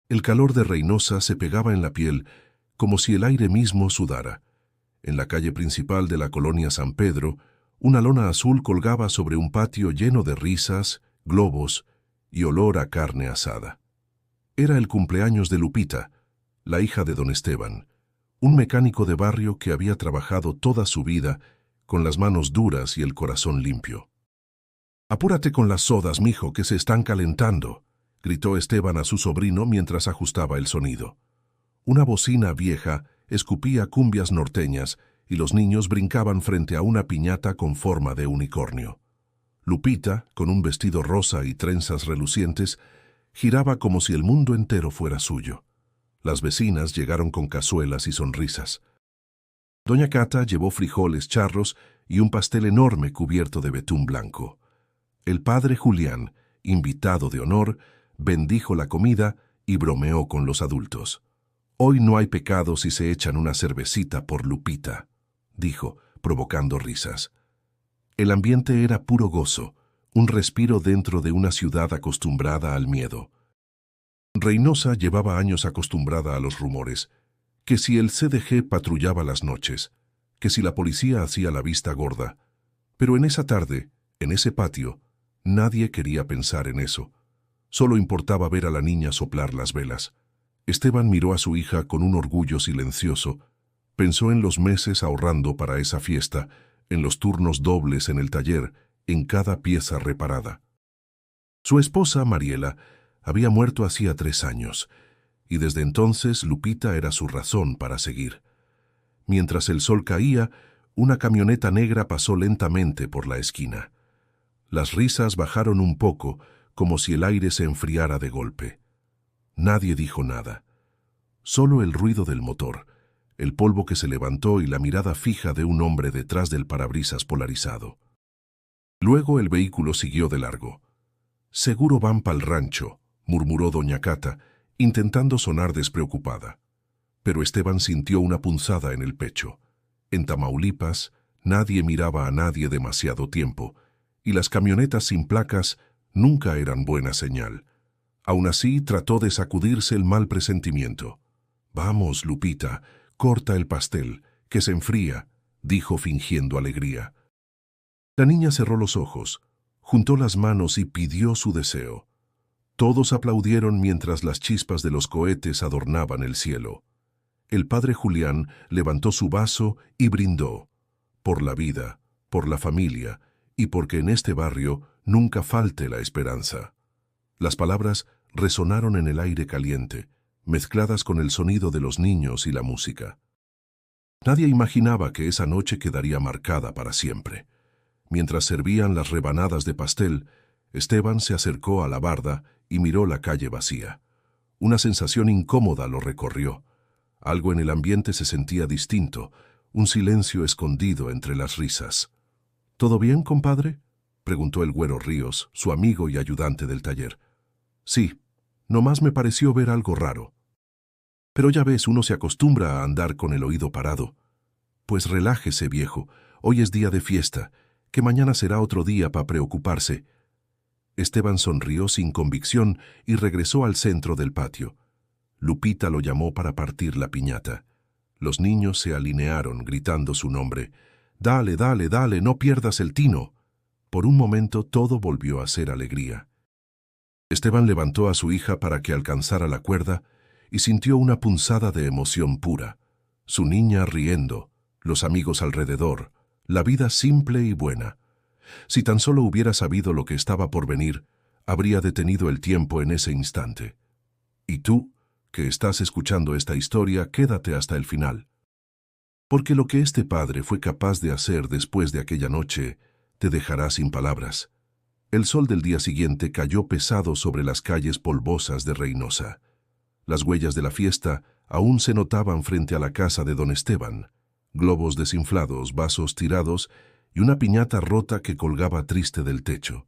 El calor de Reynosa se pegaba en la piel como si el aire mismo sudara. En la calle principal de la colonia San Pedro, una lona azul colgaba sobre un patio lleno de risas, globos y olor a carne asada. Era el cumpleaños de Lupita, la hija de don Esteban, un mecánico de barrio que había trabajado toda su vida con las manos duras y el corazón limpio. «Apúrate con las sodas, mijo, que se están calentando», gritó Esteban a su sobrino mientras ajustaba el sonido. Una bocina vieja escupía cumbias norteñas y los niños brincaban frente a una piñata con forma de unicornio. Lupita, con un vestido rosa y trenzas relucientes, giraba como si el mundo entero fuera suyo. Las vecinas llegaron con cazuelas y sonrisas. Doña Cata llevó frijoles charros y un pastel enorme cubierto de betún blanco. El padre Julián, invitado de honor, bendijo la comida y bromeó con los adultos. «Hoy no hay pecado si se echan una cervecita por Lupita», dijo, provocando risas. El ambiente era puro gozo, un respiro dentro de una ciudad acostumbrada al miedo. Reynosa llevaba años acostumbrada a los rumores, que si el CDG patrullaba las noches, que si la policía hacía la vista gorda. Pero en esa tarde, en ese patio, nadie quería pensar en eso. Solo importaba ver a la niña soplar las velas. Esteban miró a su hija con un orgullo silencioso. Pensó en los meses ahorrando para esa fiesta, en los turnos dobles en el taller, en cada pieza reparada. Su esposa, Mariela, había muerto hacía 3 años, y desde entonces Lupita era su razón para seguir. Mientras el sol caía, una camioneta negra pasó lentamente por la esquina. Las risas bajaron un poco, como si el aire se enfriara de golpe. Nadie dijo nada. Solo el ruido del motor, el polvo que se levantó y la mirada fija de un hombre detrás del parabrisas polarizado. Luego el vehículo siguió de largo. «Seguro van pa'l rancho», murmuró doña Cata, intentando sonar despreocupada. Pero Esteban sintió una punzada en el pecho. En Tamaulipas, nadie miraba a nadie demasiado tiempo, y las camionetas sin placas nunca eran buena señal. Aún así, trató de sacudirse el mal presentimiento. «Vamos, Lupita, corta el pastel, que se enfría», dijo fingiendo alegría. La niña cerró los ojos, juntó las manos y pidió su deseo. Todos aplaudieron mientras las chispas de los cohetes adornaban el cielo. El padre Julián levantó su vaso y brindó, por la vida, por la familia, y porque en este barrio nunca falte la esperanza. Las palabras resonaron en el aire caliente, mezcladas con el sonido de los niños y la música. Nadie imaginaba que esa noche quedaría marcada para siempre. Mientras servían las rebanadas de pastel, Esteban se acercó a la barda y miró la calle vacía. Una sensación incómoda lo recorrió. Algo en el ambiente se sentía distinto, un silencio escondido entre las risas. «¿Todo bien, compadre?», preguntó el güero Ríos, su amigo y ayudante del taller. «Sí, nomás me pareció ver algo raro». «Pero ya ves, uno se acostumbra a andar con el oído parado». «Pues relájese, viejo, hoy es día de fiesta, que mañana será otro día para preocuparse». Esteban sonrió sin convicción y regresó al centro del patio. Lupita lo llamó para partir la piñata. Los niños se alinearon gritando su nombre. «Dale, dale, dale, no pierdas el tino». Por un momento todo volvió a ser alegría. Esteban levantó a su hija para que alcanzara la cuerda y sintió una punzada de emoción pura. Su niña riendo, los amigos alrededor, la vida simple y buena. Si tan solo hubiera sabido lo que estaba por venir, habría detenido el tiempo en ese instante. Y tú, que estás escuchando esta historia, quédate hasta el final. Porque lo que este padre fue capaz de hacer después de aquella noche te dejará sin palabras. El sol del día siguiente cayó pesado sobre las calles polvosas de Reynosa. Las huellas de la fiesta aún se notaban frente a la casa de don Esteban. Globos desinflados, vasos tirados y una piñata rota que colgaba triste del techo.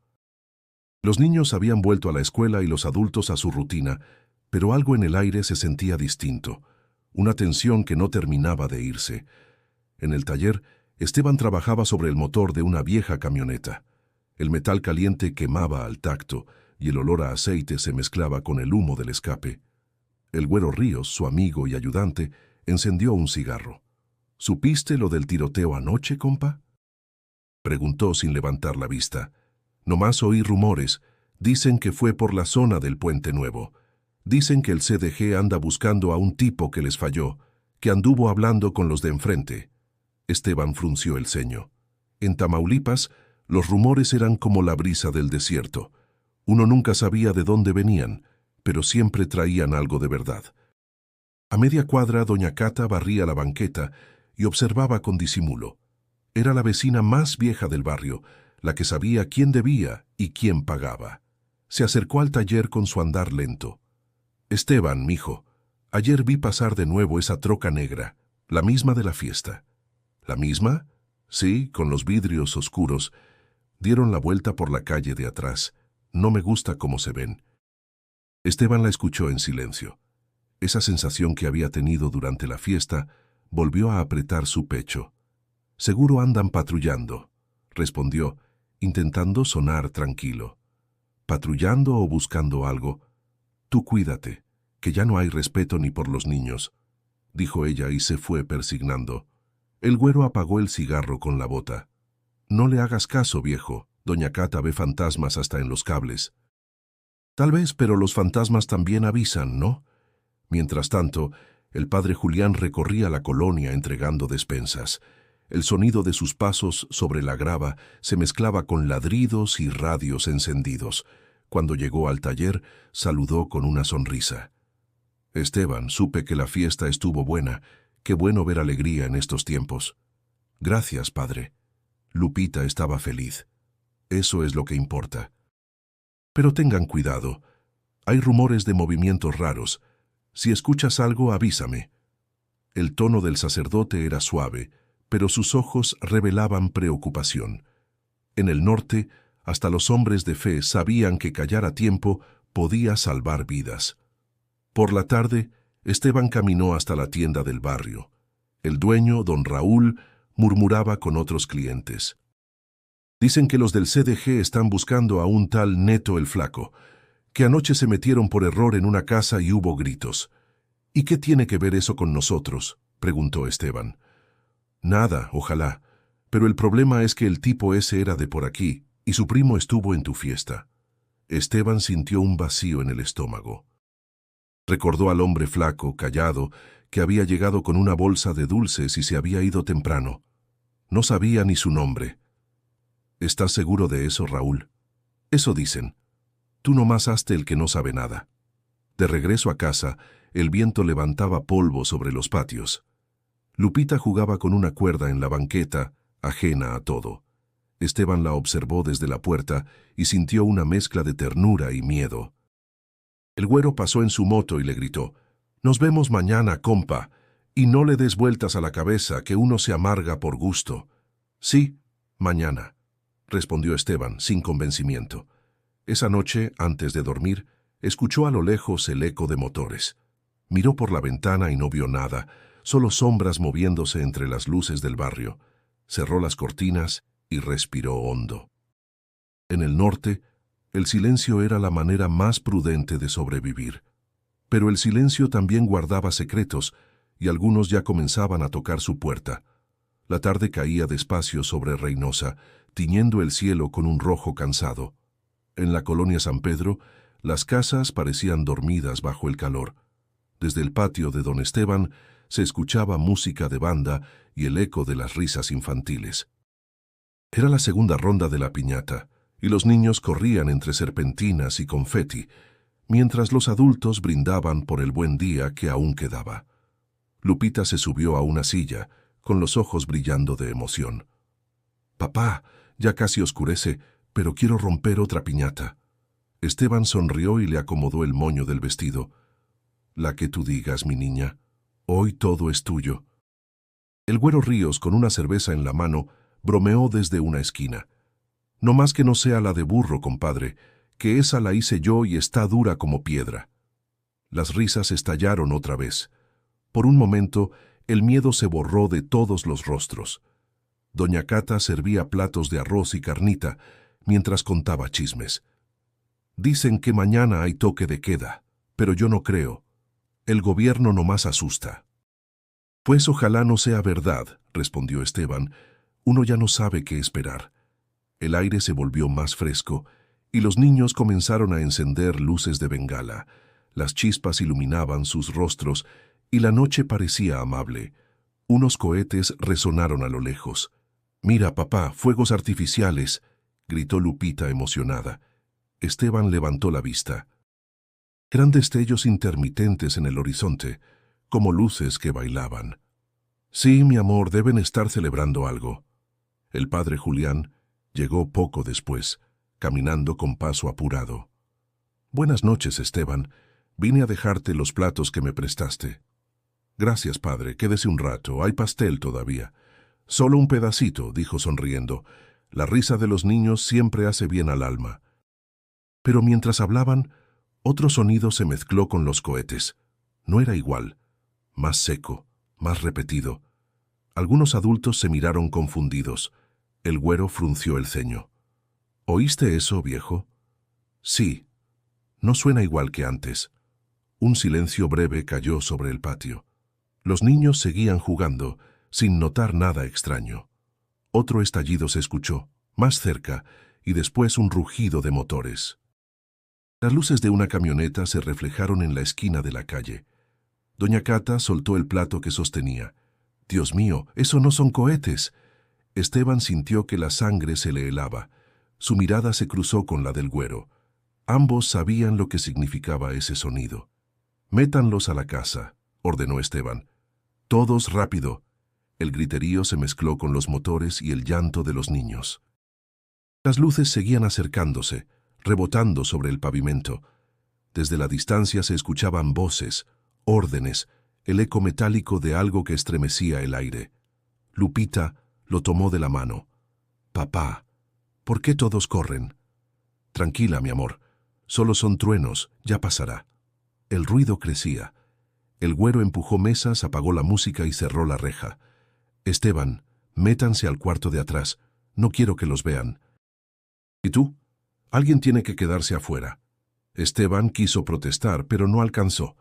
Los niños habían vuelto a la escuela y los adultos a su rutina, pero algo en el aire se sentía distinto, una tensión que no terminaba de irse. En el taller, Esteban trabajaba sobre el motor de una vieja camioneta. El metal caliente quemaba al tacto y el olor a aceite se mezclaba con el humo del escape. El Güero Ríos, su amigo y ayudante, encendió un cigarro. ¿Supiste lo del tiroteo anoche, compa? Preguntó sin levantar la vista. Nomás oí rumores. Dicen que fue por la zona del Puente Nuevo. Dicen que el CDG anda buscando a un tipo que les falló, que anduvo hablando con los de enfrente. Esteban frunció el ceño. En Tamaulipas, los rumores eran como la brisa del desierto. Uno nunca sabía de dónde venían, pero siempre traían algo de verdad. A media cuadra, doña Cata barría la banqueta y observaba con disimulo. Era la vecina más vieja del barrio, la que sabía quién debía y quién pagaba. Se acercó al taller con su andar lento. «Esteban, mijo, ayer vi pasar de nuevo esa troca negra, la misma de la fiesta». «¿La misma?» «Sí, con los vidrios oscuros. Dieron la vuelta por la calle de atrás. No me gusta cómo se ven». Esteban la escuchó en silencio. Esa sensación que había tenido durante la fiesta volvió a apretar su pecho. «Seguro andan patrullando», respondió, intentando sonar tranquilo. «¿Patrullando o buscando algo? Tú cuídate, que ya no hay respeto ni por los niños», dijo ella y se fue persignando. El Güero apagó el cigarro con la bota. «No le hagas caso, viejo. Doña Cata ve fantasmas hasta en los cables». «Tal vez, pero los fantasmas también avisan, ¿no?» Mientras tanto, el padre Julián recorría la colonia entregando despensas. El sonido de sus pasos sobre la grava se mezclaba con ladridos y radios encendidos. Cuando llegó al taller, saludó con una sonrisa. «Esteban, supe que la fiesta estuvo buena. Qué bueno ver alegría en estos tiempos». «Gracias, padre». Lupita estaba feliz. Eso es lo que importa. «Pero tengan cuidado. Hay rumores de movimientos raros. Si escuchas algo, avísame». El tono del sacerdote era suave, pero sus ojos revelaban preocupación. En el norte, hasta los hombres de fe sabían que callar a tiempo podía salvar vidas. Por la tarde, Esteban caminó hasta la tienda del barrio. El dueño, don Raúl, murmuraba con otros clientes. «Dicen que los del CDG están buscando a un tal Neto el Flaco, que anoche se metieron por error en una casa y hubo gritos». «¿Y qué tiene que ver eso con nosotros?», preguntó Esteban. «Nada, ojalá. Pero el problema es que el tipo ese era de por aquí, y su primo estuvo en tu fiesta». Esteban sintió un vacío en el estómago. Recordó al hombre flaco, callado, que había llegado con una bolsa de dulces y se había ido temprano. No sabía ni su nombre. «¿Estás seguro de eso, Raúl?» «Eso dicen. Tú nomás hazte el que no sabe nada». De regreso a casa, el viento levantaba polvo sobre los patios. Lupita jugaba con una cuerda en la banqueta, ajena a todo. Esteban la observó desde la puerta y sintió una mezcla de ternura y miedo. El Güero pasó en su moto y le gritó: «Nos vemos mañana, compa, y no le des vueltas a la cabeza, que uno se amarga por gusto». «Sí, mañana», respondió Esteban, sin convencimiento. Esa noche, antes de dormir, escuchó a lo lejos el eco de motores. Miró por la ventana y no vio nada, solo sombras moviéndose entre las luces del barrio. Cerró las cortinas y respiró hondo. En el norte, el silencio era la manera más prudente de sobrevivir. Pero el silencio también guardaba secretos, y algunos ya comenzaban a tocar su puerta. La tarde caía despacio sobre Reynosa, tiñendo el cielo con un rojo cansado. En la colonia San Pedro, las casas parecían dormidas bajo el calor. Desde el patio de don Esteban se escuchaba música de banda y el eco de las risas infantiles. Era la segunda ronda de la piñata, y los niños corrían entre serpentinas y confeti, mientras los adultos brindaban por el buen día que aún quedaba. Lupita se subió a una silla, con los ojos brillando de emoción. «Papá, ya casi oscurece, pero quiero romper otra piñata». Esteban sonrió y le acomodó el moño del vestido. «La que tú digas, mi niña. Hoy todo es tuyo». El Güero Ríos, con una cerveza en la mano, bromeó desde una esquina. «No más que no sea la de burro, compadre, que esa la hice yo y está dura como piedra». Las risas estallaron otra vez. Por un momento, el miedo se borró de todos los rostros. Doña Cata servía platos de arroz y carnita, mientras contaba chismes. «Dicen que mañana hay toque de queda, pero yo no creo». El gobierno nomás asusta. Pues ojalá no sea verdad, respondió Esteban. Uno ya no sabe qué esperar. El aire se volvió más fresco y los niños comenzaron a encender luces de bengala. Las chispas iluminaban sus rostros y la noche parecía amable. Unos cohetes resonaron a lo lejos. «Mira, papá, fuegos artificiales», gritó Lupita emocionada. Esteban levantó la vista. Eran destellos intermitentes en el horizonte, como luces que bailaban. «Sí, mi amor, deben estar celebrando algo». El padre Julián llegó poco después, caminando con paso apurado. «Buenas noches, Esteban. Vine a dejarte los platos que me prestaste». «Gracias, padre. Quédese un rato. Hay pastel todavía». «Solo un pedacito», dijo sonriendo. «La risa de los niños siempre hace bien al alma». Pero mientras hablaban, otro sonido se mezcló con los cohetes. No era igual. Más seco, más repetido. Algunos adultos se miraron confundidos. El güero frunció el ceño. «¿Oíste eso, viejo?» «Sí. No suena igual que antes». Un silencio breve cayó sobre el patio. Los niños seguían jugando, sin notar nada extraño. Otro estallido se escuchó, más cerca, y después un rugido de motores. Las luces de una camioneta se reflejaron en la esquina de la calle. Doña Cata soltó el plato que sostenía. «Dios mío, eso no son cohetes». Esteban sintió que la sangre se le helaba. Su mirada se cruzó con la del güero. Ambos sabían lo que significaba ese sonido. «Métanlos a la casa», ordenó Esteban. «Todos rápido». El griterío se mezcló con los motores y el llanto de los niños. Las luces seguían acercándose, rebotando sobre el pavimento. Desde la distancia se escuchaban voces, órdenes, el eco metálico de algo que estremecía el aire. Lupita lo tomó de la mano. «Papá, ¿por qué todos corren?» «Tranquila, mi amor. Solo son truenos, ya pasará». El ruido crecía. El güero empujó mesas, apagó la música y cerró la reja. «Esteban, métanse al cuarto de atrás. No quiero que los vean». «¿Y tú? Alguien tiene que quedarse afuera». Esteban quiso protestar, pero no alcanzó.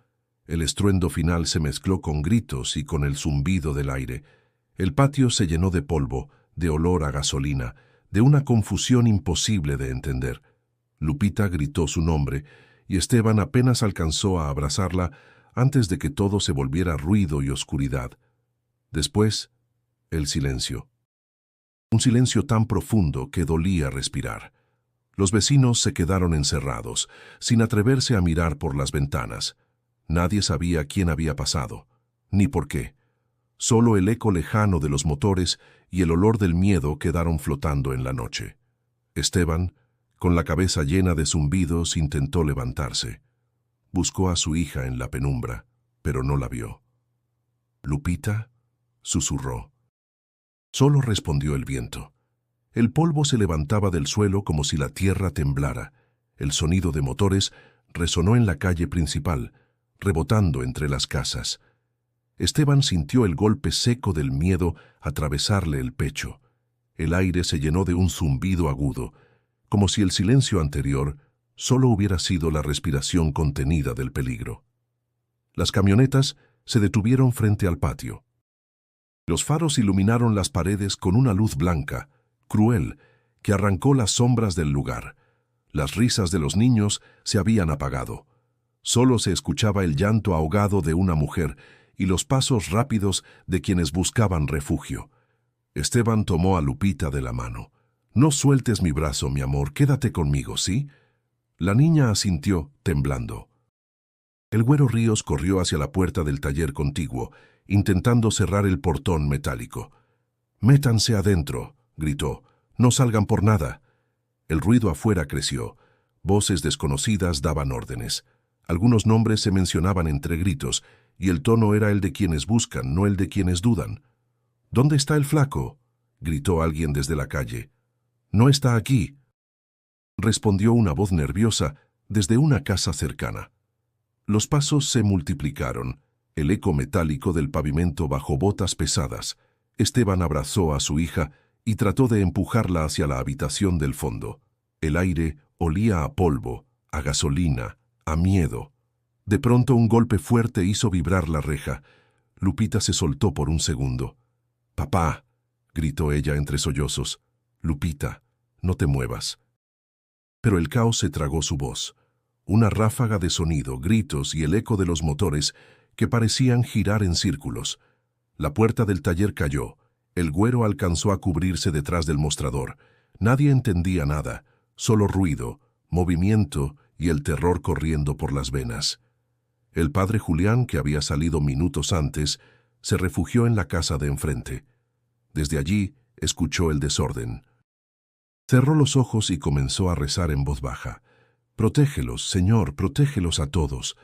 El estruendo final se mezcló con gritos y con el zumbido del aire. El patio se llenó de polvo, de olor a gasolina, de una confusión imposible de entender. Lupita gritó su nombre, y Esteban apenas alcanzó a abrazarla antes de que todo se volviera ruido y oscuridad. Después, el silencio. Un silencio tan profundo que dolía respirar. Los vecinos se quedaron encerrados, sin atreverse a mirar por las ventanas. Nadie sabía quién había pasado, ni por qué. Solo el eco lejano de los motores y el olor del miedo quedaron flotando en la noche. Esteban, con la cabeza llena de zumbidos, intentó levantarse. Buscó a su hija en la penumbra, pero no la vio. «¿Lupita?», susurró. Solo respondió el viento. El polvo se levantaba del suelo como si la tierra temblara. El sonido de motores resonó en la calle principal, rebotando entre las casas. Esteban sintió el golpe seco del miedo atravesarle el pecho. El aire se llenó de un zumbido agudo, como si el silencio anterior solo hubiera sido la respiración contenida del peligro. Las camionetas se detuvieron frente al patio. Los faros iluminaron las paredes con una luz blanca, cruel, que arrancó las sombras del lugar. Las risas de los niños se habían apagado. Solo se escuchaba el llanto ahogado de una mujer y los pasos rápidos de quienes buscaban refugio. Esteban tomó a Lupita de la mano. «No sueltes mi brazo, mi amor, quédate conmigo, ¿sí?» La niña asintió, temblando. El güero Ríos corrió hacia la puerta del taller contiguo, intentando cerrar el portón metálico. «Métanse adentro», gritó. «No salgan por nada». El ruido afuera creció. Voces desconocidas daban órdenes. Algunos nombres se mencionaban entre gritos, y el tono era el de quienes buscan, no el de quienes dudan. «¿Dónde está el flaco?», gritó alguien desde la calle. «No está aquí», respondió una voz nerviosa desde una casa cercana. Los pasos se multiplicaron. El eco metálico del pavimento bajo botas pesadas. Esteban abrazó a su hija y trató de empujarla hacia la habitación del fondo. El aire olía a polvo, a gasolina, a miedo. De pronto un golpe fuerte hizo vibrar la reja. Lupita se soltó por un segundo. «Papá», gritó ella entre sollozos. «Lupita, no te muevas». Pero el caos se tragó su voz. Una ráfaga de sonido, gritos y el eco de los motores que parecían girar en círculos. La puerta del taller cayó. El güero alcanzó a cubrirse detrás del mostrador. Nadie entendía nada, solo ruido, movimiento y el terror corriendo por las venas. El padre Julián, que había salido minutos antes, se refugió en la casa de enfrente. Desde allí escuchó el desorden. Cerró los ojos y comenzó a rezar en voz baja. «Protégelos, Señor, protégelos a todos».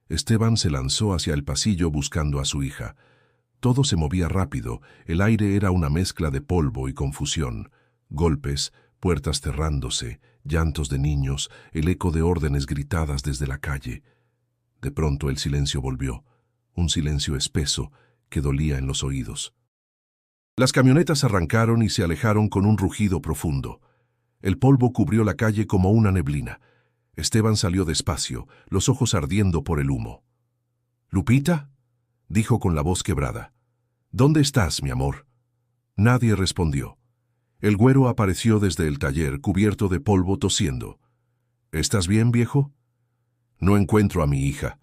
Esteban se lanzó hacia el pasillo buscando a su hija. Todo se movía rápido, el aire era una mezcla de polvo y confusión. Golpes, puertas cerrándose, llantos de niños, el eco de órdenes gritadas desde la calle. De pronto el silencio volvió, un silencio espeso que dolía en los oídos. Las camionetas arrancaron y se alejaron con un rugido profundo. El polvo cubrió la calle como una neblina. Esteban salió despacio, los ojos ardiendo por el humo. «¿Lupita?», dijo con la voz quebrada. «¿Dónde estás, mi amor?». Nadie respondió. El güero apareció desde el taller, cubierto de polvo, tosiendo. «¿Estás bien, viejo?». «No encuentro a mi hija».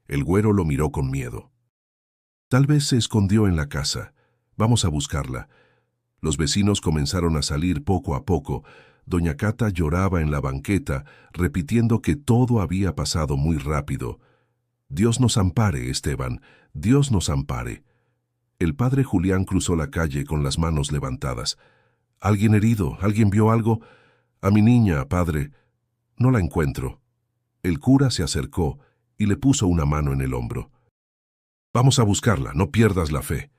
El güero lo miró con miedo. «Tal vez se escondió en la casa. Vamos a buscarla». Los vecinos comenzaron a salir poco a poco. Doña Cata lloraba en la banqueta, repitiendo que todo había pasado muy rápido. «Dios nos ampare, Esteban, Dios nos ampare». El padre Julián cruzó la calle con las manos levantadas. «¿Alguien herido? ¿Alguien vio algo?». «A mi niña, padre». «No la encuentro». El cura se acercó y le puso una mano en el hombro. «Vamos a buscarla, no pierdas la fe».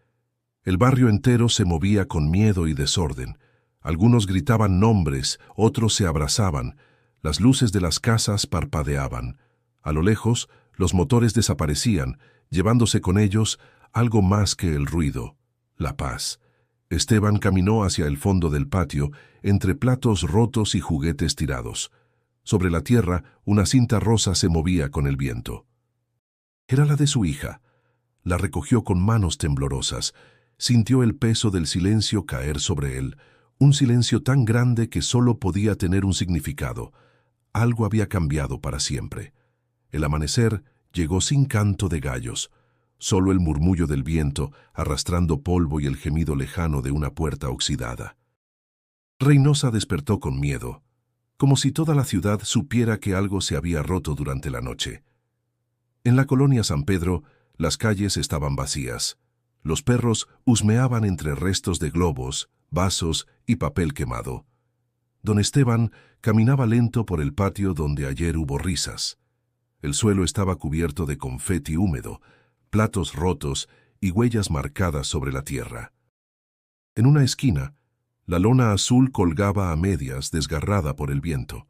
El barrio entero se movía con miedo y desorden. Algunos gritaban nombres, otros se abrazaban. Las luces de las casas parpadeaban. A lo lejos, los motores desaparecían, llevándose con ellos algo más que el ruido, la paz. Esteban caminó hacia el fondo del patio, entre platos rotos y juguetes tirados. Sobre la tierra, una cinta rosa se movía con el viento. Era la de su hija. La recogió con manos temblorosas. Sintió el peso del silencio caer sobre él, un silencio tan grande que solo podía tener un significado. Algo había cambiado para siempre. El amanecer llegó sin canto de gallos, solo el murmullo del viento arrastrando polvo y el gemido lejano de una puerta oxidada. Reynosa despertó con miedo, como si toda la ciudad supiera que algo se había roto durante la noche. En la colonia San Pedro, las calles estaban vacías. Los perros husmeaban entre restos de globos, vasos y papel quemado. Don Esteban caminaba lento por el patio donde ayer hubo risas. El suelo estaba cubierto de confeti húmedo, platos rotos y huellas marcadas sobre la tierra. En una esquina, la lona azul colgaba a medias, desgarrada por el viento.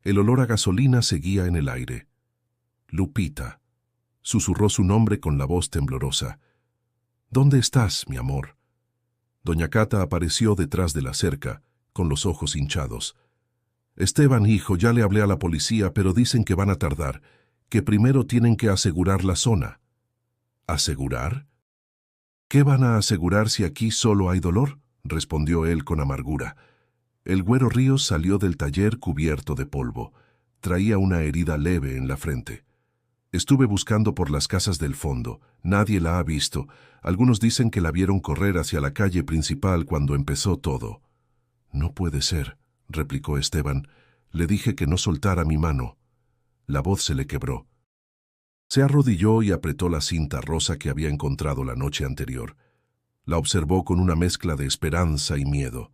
El olor a gasolina seguía en el aire. «Lupita», susurró su nombre con la voz temblorosa. «¿Dónde estás, mi amor?». Doña Cata apareció detrás de la cerca, con los ojos hinchados. «Esteban, hijo, ya le hablé a la policía, pero dicen que van a tardar, que primero tienen que asegurar la zona». «¿Asegurar? ¿Qué van a asegurar si aquí solo hay dolor?», respondió él con amargura. El güero Ríos salió del taller cubierto de polvo. Traía una herida leve en la frente. «Estuve buscando por las casas del fondo. Nadie la ha visto. Algunos dicen que la vieron correr hacia la calle principal cuando empezó todo». «No puede ser», replicó Esteban. «Le dije que no soltara mi mano». La voz se le quebró. Se arrodilló y apretó la cinta rosa que había encontrado la noche anterior. La observó con una mezcla de esperanza y miedo.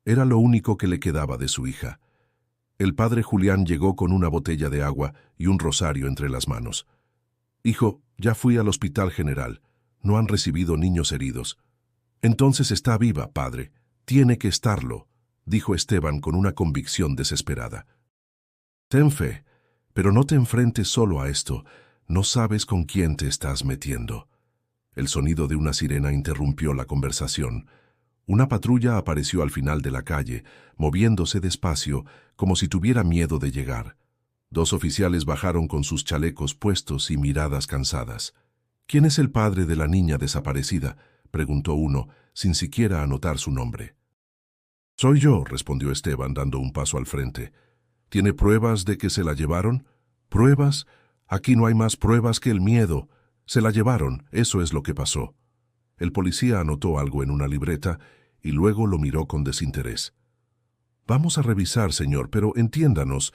Era lo único que le quedaba de su hija. El padre Julián llegó con una botella de agua y un rosario entre las manos. «Hijo, ya fui al hospital general. No han recibido niños heridos». «Entonces está viva, padre. Tiene que estarlo», dijo Esteban con una convicción desesperada. «Ten fe, pero no te enfrentes solo a esto. No sabes con quién te estás metiendo». El sonido de una sirena interrumpió la conversación. Una patrulla apareció al final de la calle, moviéndose despacio, como si tuviera miedo de llegar. Dos oficiales bajaron con sus chalecos puestos y miradas cansadas. «¿Quién es el padre de la niña desaparecida?», preguntó uno, sin siquiera anotar su nombre. «Soy yo», respondió Esteban, dando un paso al frente. «¿Tiene pruebas de que se la llevaron?» «¿Pruebas? Aquí no hay más pruebas que el miedo. Se la llevaron, eso es lo que pasó». El policía anotó algo en una libreta y luego lo miró con desinterés. «Vamos a revisar, señor, pero entiéndanos,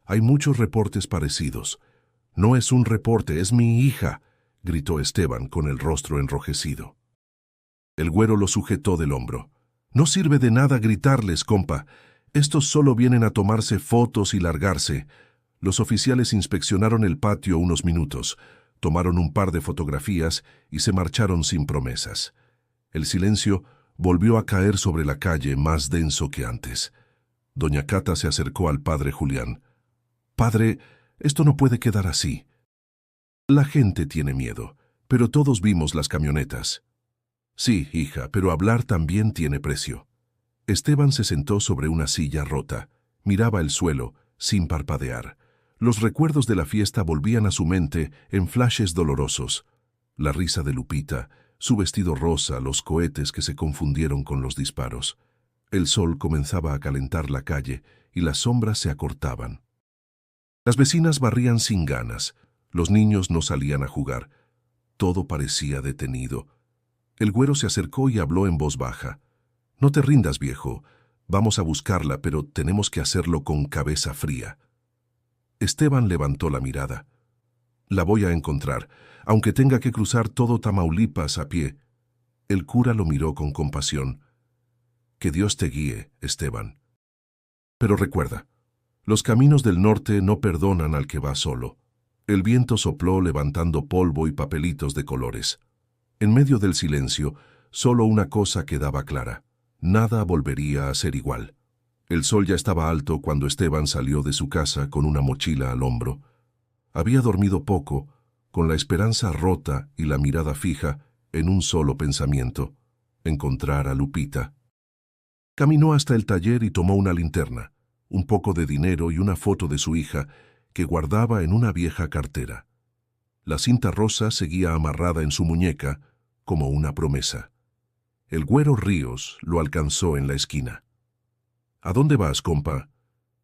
hay muchos reportes parecidos». «No es un reporte, es mi hija», gritó Esteban con el rostro enrojecido. El güero lo sujetó del hombro. «No sirve de nada gritarles, compa. Estos solo vienen a tomarse fotos y largarse». Los oficiales inspeccionaron el patio unos minutos, tomaron un par de fotografías y se marcharon sin promesas. El silencio volvió a caer sobre la calle más denso que antes. Doña Cata se acercó al padre Julián. «Padre, esto no puede quedar así. La gente tiene miedo, pero todos vimos las camionetas». «Sí, hija, pero hablar también tiene precio». Esteban se sentó sobre una silla rota, miraba el suelo, sin parpadear. Los recuerdos de la fiesta volvían a su mente en flashes dolorosos. La risa de Lupita, su vestido rosa, los cohetes que se confundieron con los disparos. El sol comenzaba a calentar la calle y las sombras se acortaban. Las vecinas barrían sin ganas, los niños no salían a jugar. Todo parecía detenido. El güero se acercó y habló en voz baja. «No te rindas, viejo. Vamos a buscarla, pero tenemos que hacerlo con cabeza fría». Esteban levantó la mirada. «La voy a encontrar, aunque tenga que cruzar todo Tamaulipas a pie». El cura lo miró con compasión. «Que Dios te guíe, Esteban. Pero recuerda, los caminos del norte no perdonan al que va solo». El viento sopló levantando polvo y papelitos de colores. En medio del silencio, solo una cosa quedaba clara. Nada volvería a ser igual. El sol ya estaba alto cuando Esteban salió de su casa con una mochila al hombro. Había dormido poco, con la esperanza rota y la mirada fija en un solo pensamiento: encontrar a Lupita. Caminó hasta el taller y tomó una linterna, un poco de dinero y una foto de su hija que guardaba en una vieja cartera. La cinta rosa seguía amarrada en su muñeca como una promesa. El güero Ríos lo alcanzó en la esquina. «¿A dónde vas, compa?»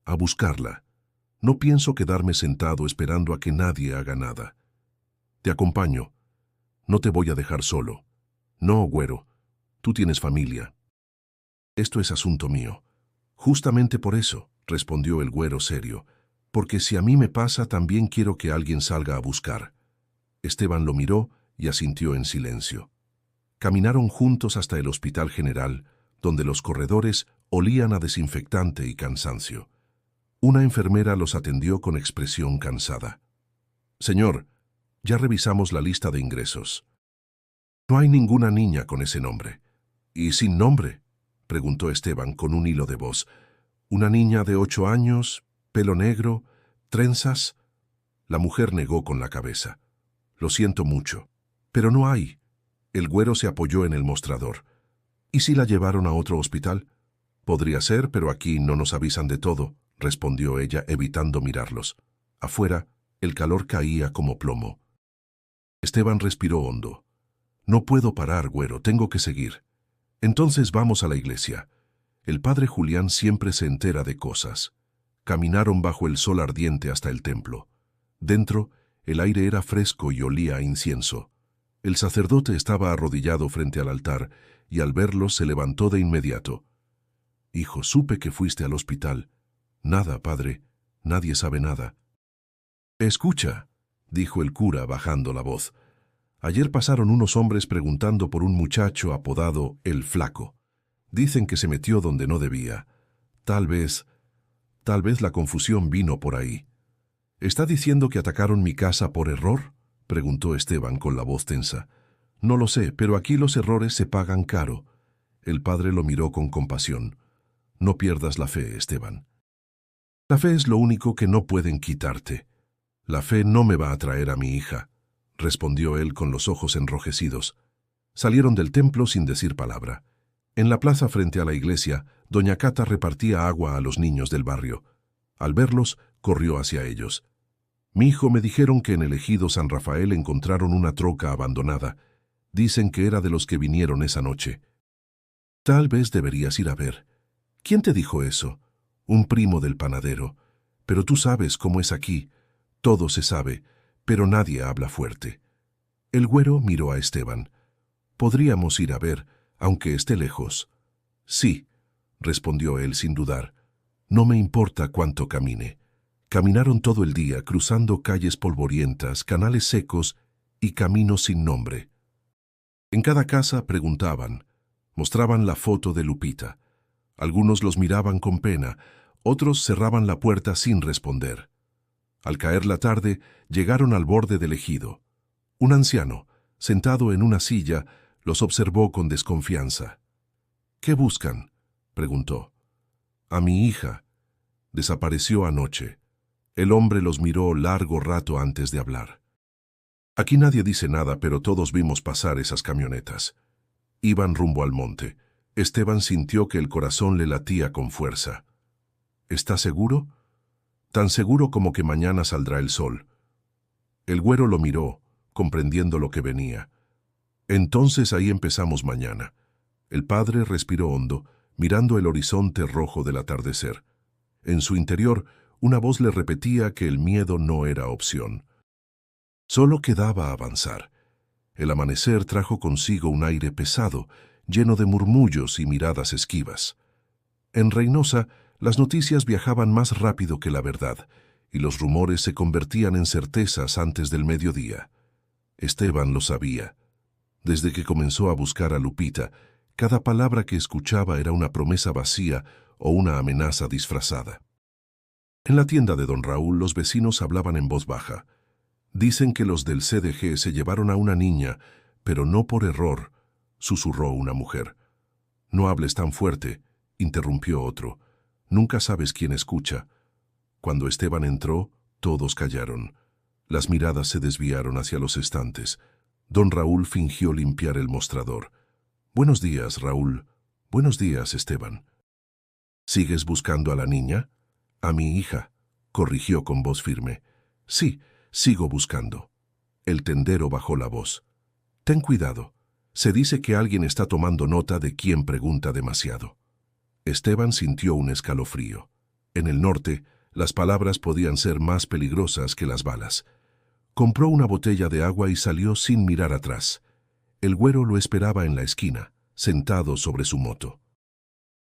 «A buscarla. No pienso quedarme sentado esperando a que nadie haga nada. Te acompaño. No te voy a dejar solo». «No, güero. Tú tienes familia». «Esto es asunto mío». «Justamente por eso», respondió el güero serio, «porque si a mí me pasa, también quiero que alguien salga a buscar». Esteban lo miró y asintió en silencio. Caminaron juntos hasta el Hospital General, donde los corredores olían a desinfectante y cansancio. Una enfermera los atendió con expresión cansada. «Señor, ya revisamos la lista de ingresos. No hay ninguna niña con ese nombre». «¿Y sin nombre?», preguntó Esteban con un hilo de voz. «¿Una niña de 8 años, pelo negro, trenzas?» La mujer negó con la cabeza. «Lo siento mucho, pero no hay». El güero se apoyó en el mostrador. «¿Y si la llevaron a otro hospital?» «Podría ser, pero aquí no nos avisan de todo», respondió ella, evitando mirarlos. Afuera, el calor caía como plomo. Esteban respiró hondo. «No puedo parar, güero, tengo que seguir». «Entonces vamos a la iglesia. El padre Julián siempre se entera de cosas». Caminaron bajo el sol ardiente hasta el templo. Dentro, el aire era fresco y olía a incienso. El sacerdote estaba arrodillado frente al altar y al verlos se levantó de inmediato. «Hijo, supe que fuiste al hospital». «Nada, padre. Nadie sabe nada». «Escucha», dijo el cura bajando la voz. «Ayer pasaron unos hombres preguntando por un muchacho apodado El Flaco. Dicen que se metió donde no debía. Tal vez la confusión vino por ahí». «¿Está diciendo que atacaron mi casa por error?», preguntó Esteban con la voz tensa. «No lo sé, pero aquí los errores se pagan caro». El padre lo miró con compasión. «No pierdas la fe, Esteban. La fe es lo único que no pueden quitarte». «La fe no me va a traer a mi hija», respondió él con los ojos enrojecidos. Salieron del templo sin decir palabra. En la plaza frente a la iglesia, doña Cata repartía agua a los niños del barrio. Al verlos, corrió hacia ellos. Mi hijo, me dijeron que en el ejido San Rafael encontraron una troca abandonada. Dicen que era de los que vinieron esa noche. Tal vez deberías ir a ver. ¿Quién te dijo eso? Un primo del panadero. Pero tú sabes cómo es aquí. Todo se sabe, pero nadie habla fuerte. El güero miró a Esteban. Podríamos ir a ver, aunque esté lejos. Sí, respondió él sin dudar. No me importa cuánto camine. Caminaron todo el día, cruzando calles polvorientas, canales secos y caminos sin nombre. En cada casa preguntaban, mostraban la foto de Lupita. Algunos los miraban con pena, otros cerraban la puerta sin responder. Al caer la tarde, llegaron al borde del ejido. Un anciano, sentado en una silla, los observó con desconfianza. «¿Qué buscan?», preguntó. «A mi hija. Desapareció anoche». El hombre los miró largo rato antes de hablar. «Aquí nadie dice nada, pero todos vimos pasar esas camionetas». Iban rumbo al monte. Esteban sintió que el corazón le latía con fuerza. «¿Está seguro?». «Tan seguro como que mañana saldrá el sol». El güero lo miró, comprendiendo lo que venía. «Entonces ahí empezamos mañana». El padre respiró hondo, mirando el horizonte rojo del atardecer. En su interior, una voz le repetía que el miedo no era opción. Solo quedaba avanzar. El amanecer trajo consigo un aire pesado, lleno de murmullos y miradas esquivas. En Reynosa, las noticias viajaban más rápido que la verdad, y los rumores se convertían en certezas antes del mediodía. Esteban lo sabía. Desde que comenzó a buscar a Lupita, cada palabra que escuchaba era una promesa vacía o una amenaza disfrazada. En la tienda de don Raúl, los vecinos hablaban en voz baja. «Dicen que los del CDG se llevaron a una niña, pero no por error», susurró una mujer. «No hables tan fuerte», interrumpió otro. «Nunca sabes quién escucha». Cuando Esteban entró, todos callaron. Las miradas se desviaron hacia los estantes. Don Raúl fingió limpiar el mostrador. «Buenos días, Raúl». «Buenos días, Esteban». «¿Sigues buscando a la niña?». «A mi hija», corrigió con voz firme. «Sí, sigo buscando». El tendero bajó la voz. «Ten cuidado. Se dice que alguien está tomando nota de quién pregunta demasiado». Esteban sintió un escalofrío. En el norte, las palabras podían ser más peligrosas que las balas. Compró una botella de agua y salió sin mirar atrás. El güero lo esperaba en la esquina, sentado sobre su moto.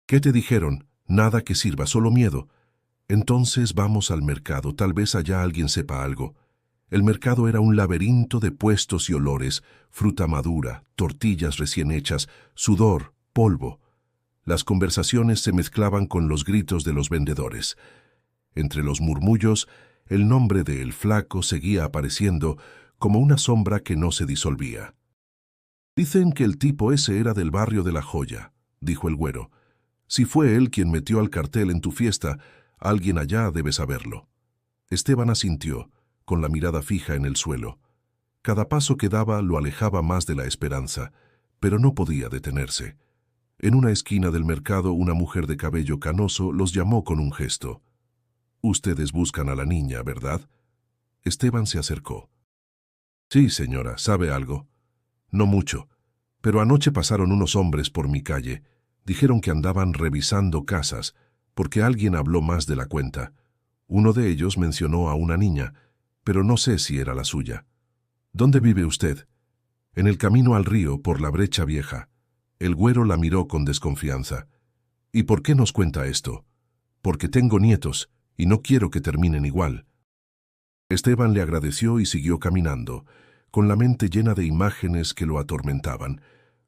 «¿Qué te dijeron? Nada que sirva, solo miedo». «Entonces vamos al mercado, tal vez allá alguien sepa algo». El mercado era un laberinto de puestos y olores, fruta madura, tortillas recién hechas, sudor, polvo. Las conversaciones se mezclaban con los gritos de los vendedores. Entre los murmullos, el nombre de El Flaco seguía apareciendo como una sombra que no se disolvía. «Dicen que el tipo ese era del barrio de La Joya», dijo el güero. «Si fue él quien metió al cartel en tu fiesta, alguien allá debe saberlo». Esteban asintió, con la mirada fija en el suelo. Cada paso que daba lo alejaba más de la esperanza, pero no podía detenerse. En una esquina del mercado, una mujer de cabello canoso los llamó con un gesto. «Ustedes buscan a la niña, ¿verdad?». Esteban se acercó. «Sí, señora, ¿sabe algo?». «No mucho, pero anoche pasaron unos hombres por mi calle. Dijeron que andaban revisando casas, porque alguien habló más de la cuenta. Uno de ellos mencionó a una niña, pero no sé si era la suya». «¿Dónde vive usted?». «En el camino al río, por la brecha vieja». El güero la miró con desconfianza. «¿Y por qué nos cuenta esto?». «Porque tengo nietos, y no quiero que terminen igual». Esteban le agradeció y siguió caminando, con la mente llena de imágenes que lo atormentaban.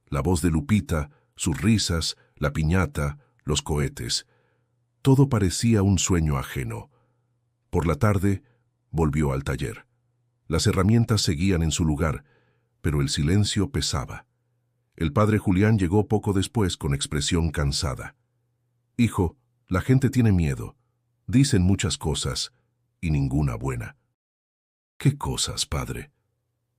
La voz de Lupita, sus risas, la piñata, los cohetes. Todo parecía un sueño ajeno. Por la tarde, volvió al taller. Las herramientas seguían en su lugar, pero el silencio pesaba. El padre Julián llegó poco después con expresión cansada. «Hijo, la gente tiene miedo. Dicen muchas cosas, y ninguna buena». «¿Qué cosas, padre?».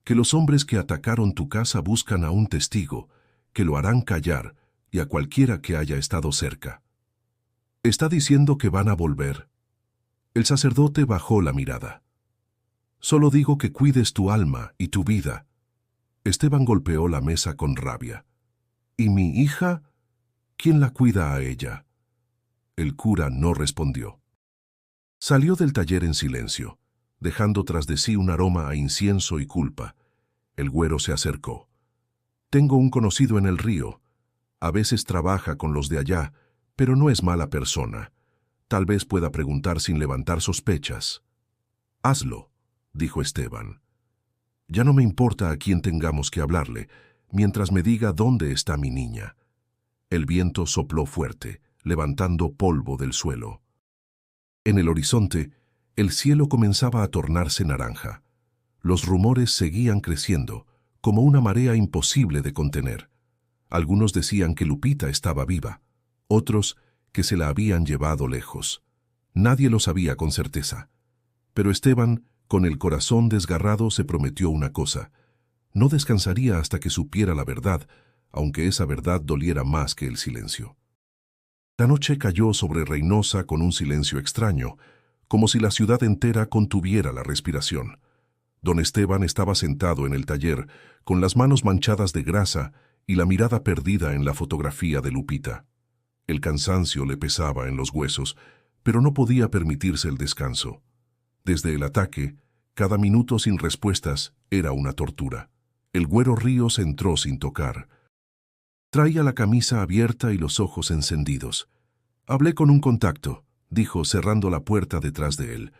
«Que los hombres que atacaron tu casa buscan a un testigo, que lo harán callar, y a cualquiera que haya estado cerca». «¿Está diciendo que van a volver?». El sacerdote bajó la mirada. Solo digo que cuides tu alma y tu vida. Esteban golpeó la mesa con rabia. ¿Y mi hija? ¿Quién la cuida a ella? El cura no respondió. Salió del taller en silencio, dejando tras de sí un aroma a incienso y culpa. El güero se acercó. Tengo un conocido en el río. A veces trabaja con los de allá, pero no es mala persona. Tal vez pueda preguntar sin levantar sospechas. Hazlo, dijo Esteban. Ya no me importa a quién tengamos que hablarle, mientras me diga dónde está mi niña. El viento sopló fuerte, levantando polvo del suelo. En el horizonte, el cielo comenzaba a tornarse naranja. Los rumores seguían creciendo, como una marea imposible de contener. Algunos decían que Lupita estaba viva, otros que se la habían llevado lejos. Nadie lo sabía con certeza. Pero Esteban, con el corazón desgarrado, se prometió una cosa. No descansaría hasta que supiera la verdad, aunque esa verdad doliera más que el silencio. La noche cayó sobre Reynosa con un silencio extraño, como si la ciudad entera contuviera la respiración. Don Esteban estaba sentado en el taller, con las manos manchadas de grasa y la mirada perdida en la fotografía de Lupita. El cansancio le pesaba en los huesos, pero no podía permitirse el descanso. Desde el ataque, cada minuto sin respuestas era una tortura. El güero Ríos entró sin tocar. Traía la camisa abierta y los ojos encendidos. Hablé con un contacto, dijo cerrando la puerta detrás de él,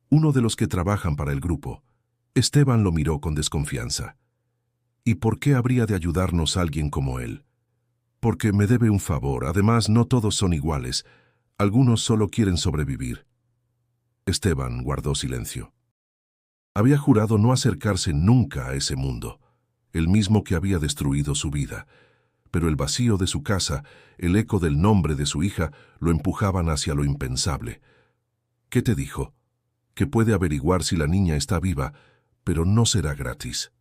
uno de los que trabajan para el grupo. Esteban lo miró con desconfianza. ¿Y por qué habría de ayudarnos alguien como él? Porque me debe un favor. Además, no todos son iguales. Algunos solo quieren sobrevivir. Esteban guardó silencio. Había jurado no acercarse nunca a ese mundo, el mismo que había destruido su vida. Pero el vacío de su casa, el eco del nombre de su hija, lo empujaban hacia lo impensable. ¿Qué te dijo? Que puede averiguar si la niña está viva, pero no será gratis.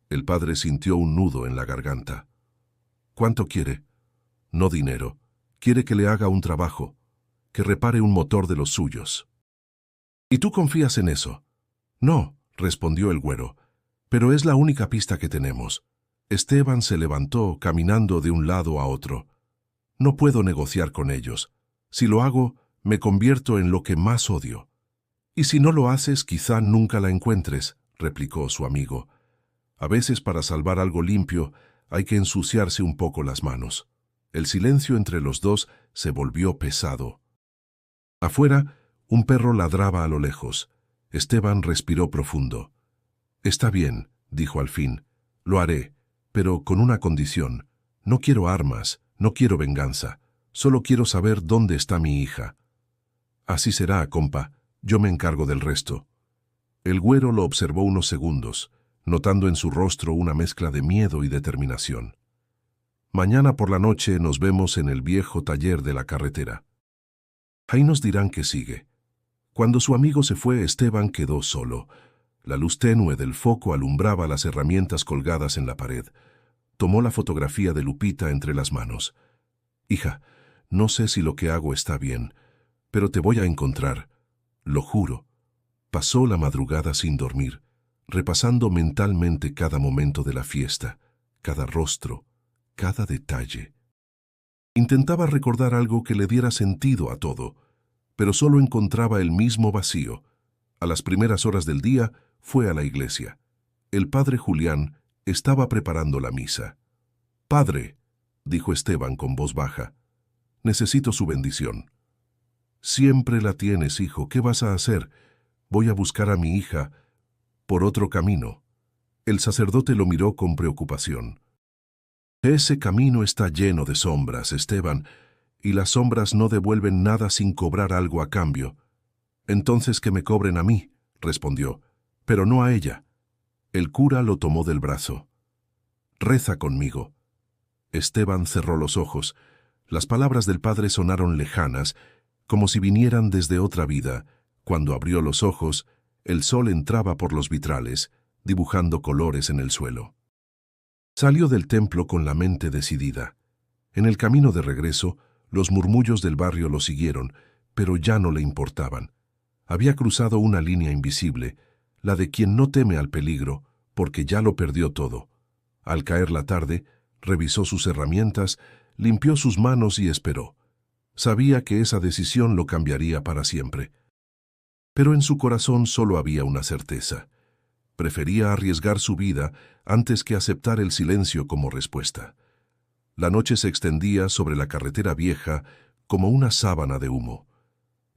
El padre sintió un nudo en la garganta. ¿Cuánto quiere? No dinero. Quiere que le haga un trabajo, que repare un motor de los suyos. ¿Y tú confías en eso? No, respondió el güero, pero es la única pista que tenemos. Esteban se levantó, caminando de un lado a otro. No puedo negociar con ellos. Si lo hago, me convierto en lo que más odio. Y si no lo haces, quizá nunca la encuentres, replicó su amigo. A veces para salvar algo limpio hay que ensuciarse un poco las manos. El silencio entre los dos se volvió pesado. Afuera, un perro ladraba a lo lejos. Esteban respiró profundo. Está bien, dijo al fin. Lo haré, pero con una condición. No quiero armas, no quiero venganza. Solo quiero saber dónde está mi hija. Así será, compa. Yo me encargo del resto. El güero lo observó unos segundos, notando en su rostro una mezcla de miedo y determinación. Mañana por la noche nos vemos en el viejo taller de la carretera. Ahí nos dirán qué sigue. Cuando su amigo se fue, Esteban quedó solo. La luz tenue del foco alumbraba las herramientas colgadas en la pared. Tomó la fotografía de Lupita entre las manos. Hija, no sé si lo que hago está bien, pero te voy a encontrar. Lo juro. Pasó la madrugada sin dormir, repasando mentalmente cada momento de la fiesta, cada rostro, cada detalle. Intentaba recordar algo que le diera sentido a todo, pero solo encontraba el mismo vacío. A las primeras horas del día fue a la iglesia. El padre Julián estaba preparando la misa. «Padre», dijo Esteban con voz baja, «necesito su bendición». «Siempre la tienes, hijo. ¿Qué vas a hacer? Voy a buscar a mi hija por otro camino». El sacerdote lo miró con preocupación. «Ese camino está lleno de sombras, Esteban, y las sombras no devuelven nada sin cobrar algo a cambio». «Entonces que me cobren a mí», respondió, «pero no a ella». El cura lo tomó del brazo. «Reza conmigo». Esteban cerró los ojos. Las palabras del padre sonaron lejanas, como si vinieran desde otra vida. Cuando abrió los ojos, el sol entraba por los vitrales, dibujando colores en el suelo. Salió del templo con la mente decidida. En el camino de regreso, los murmullos del barrio lo siguieron, pero ya no le importaban. Había cruzado una línea invisible, la de quien no teme al peligro, porque ya lo perdió todo. Al caer la tarde, revisó sus herramientas, limpió sus manos y esperó. Sabía que esa decisión lo cambiaría para siempre. Pero en su corazón solo había una certeza. Prefería arriesgar su vida antes que aceptar el silencio como respuesta. La noche se extendía sobre la carretera vieja como una sábana de humo.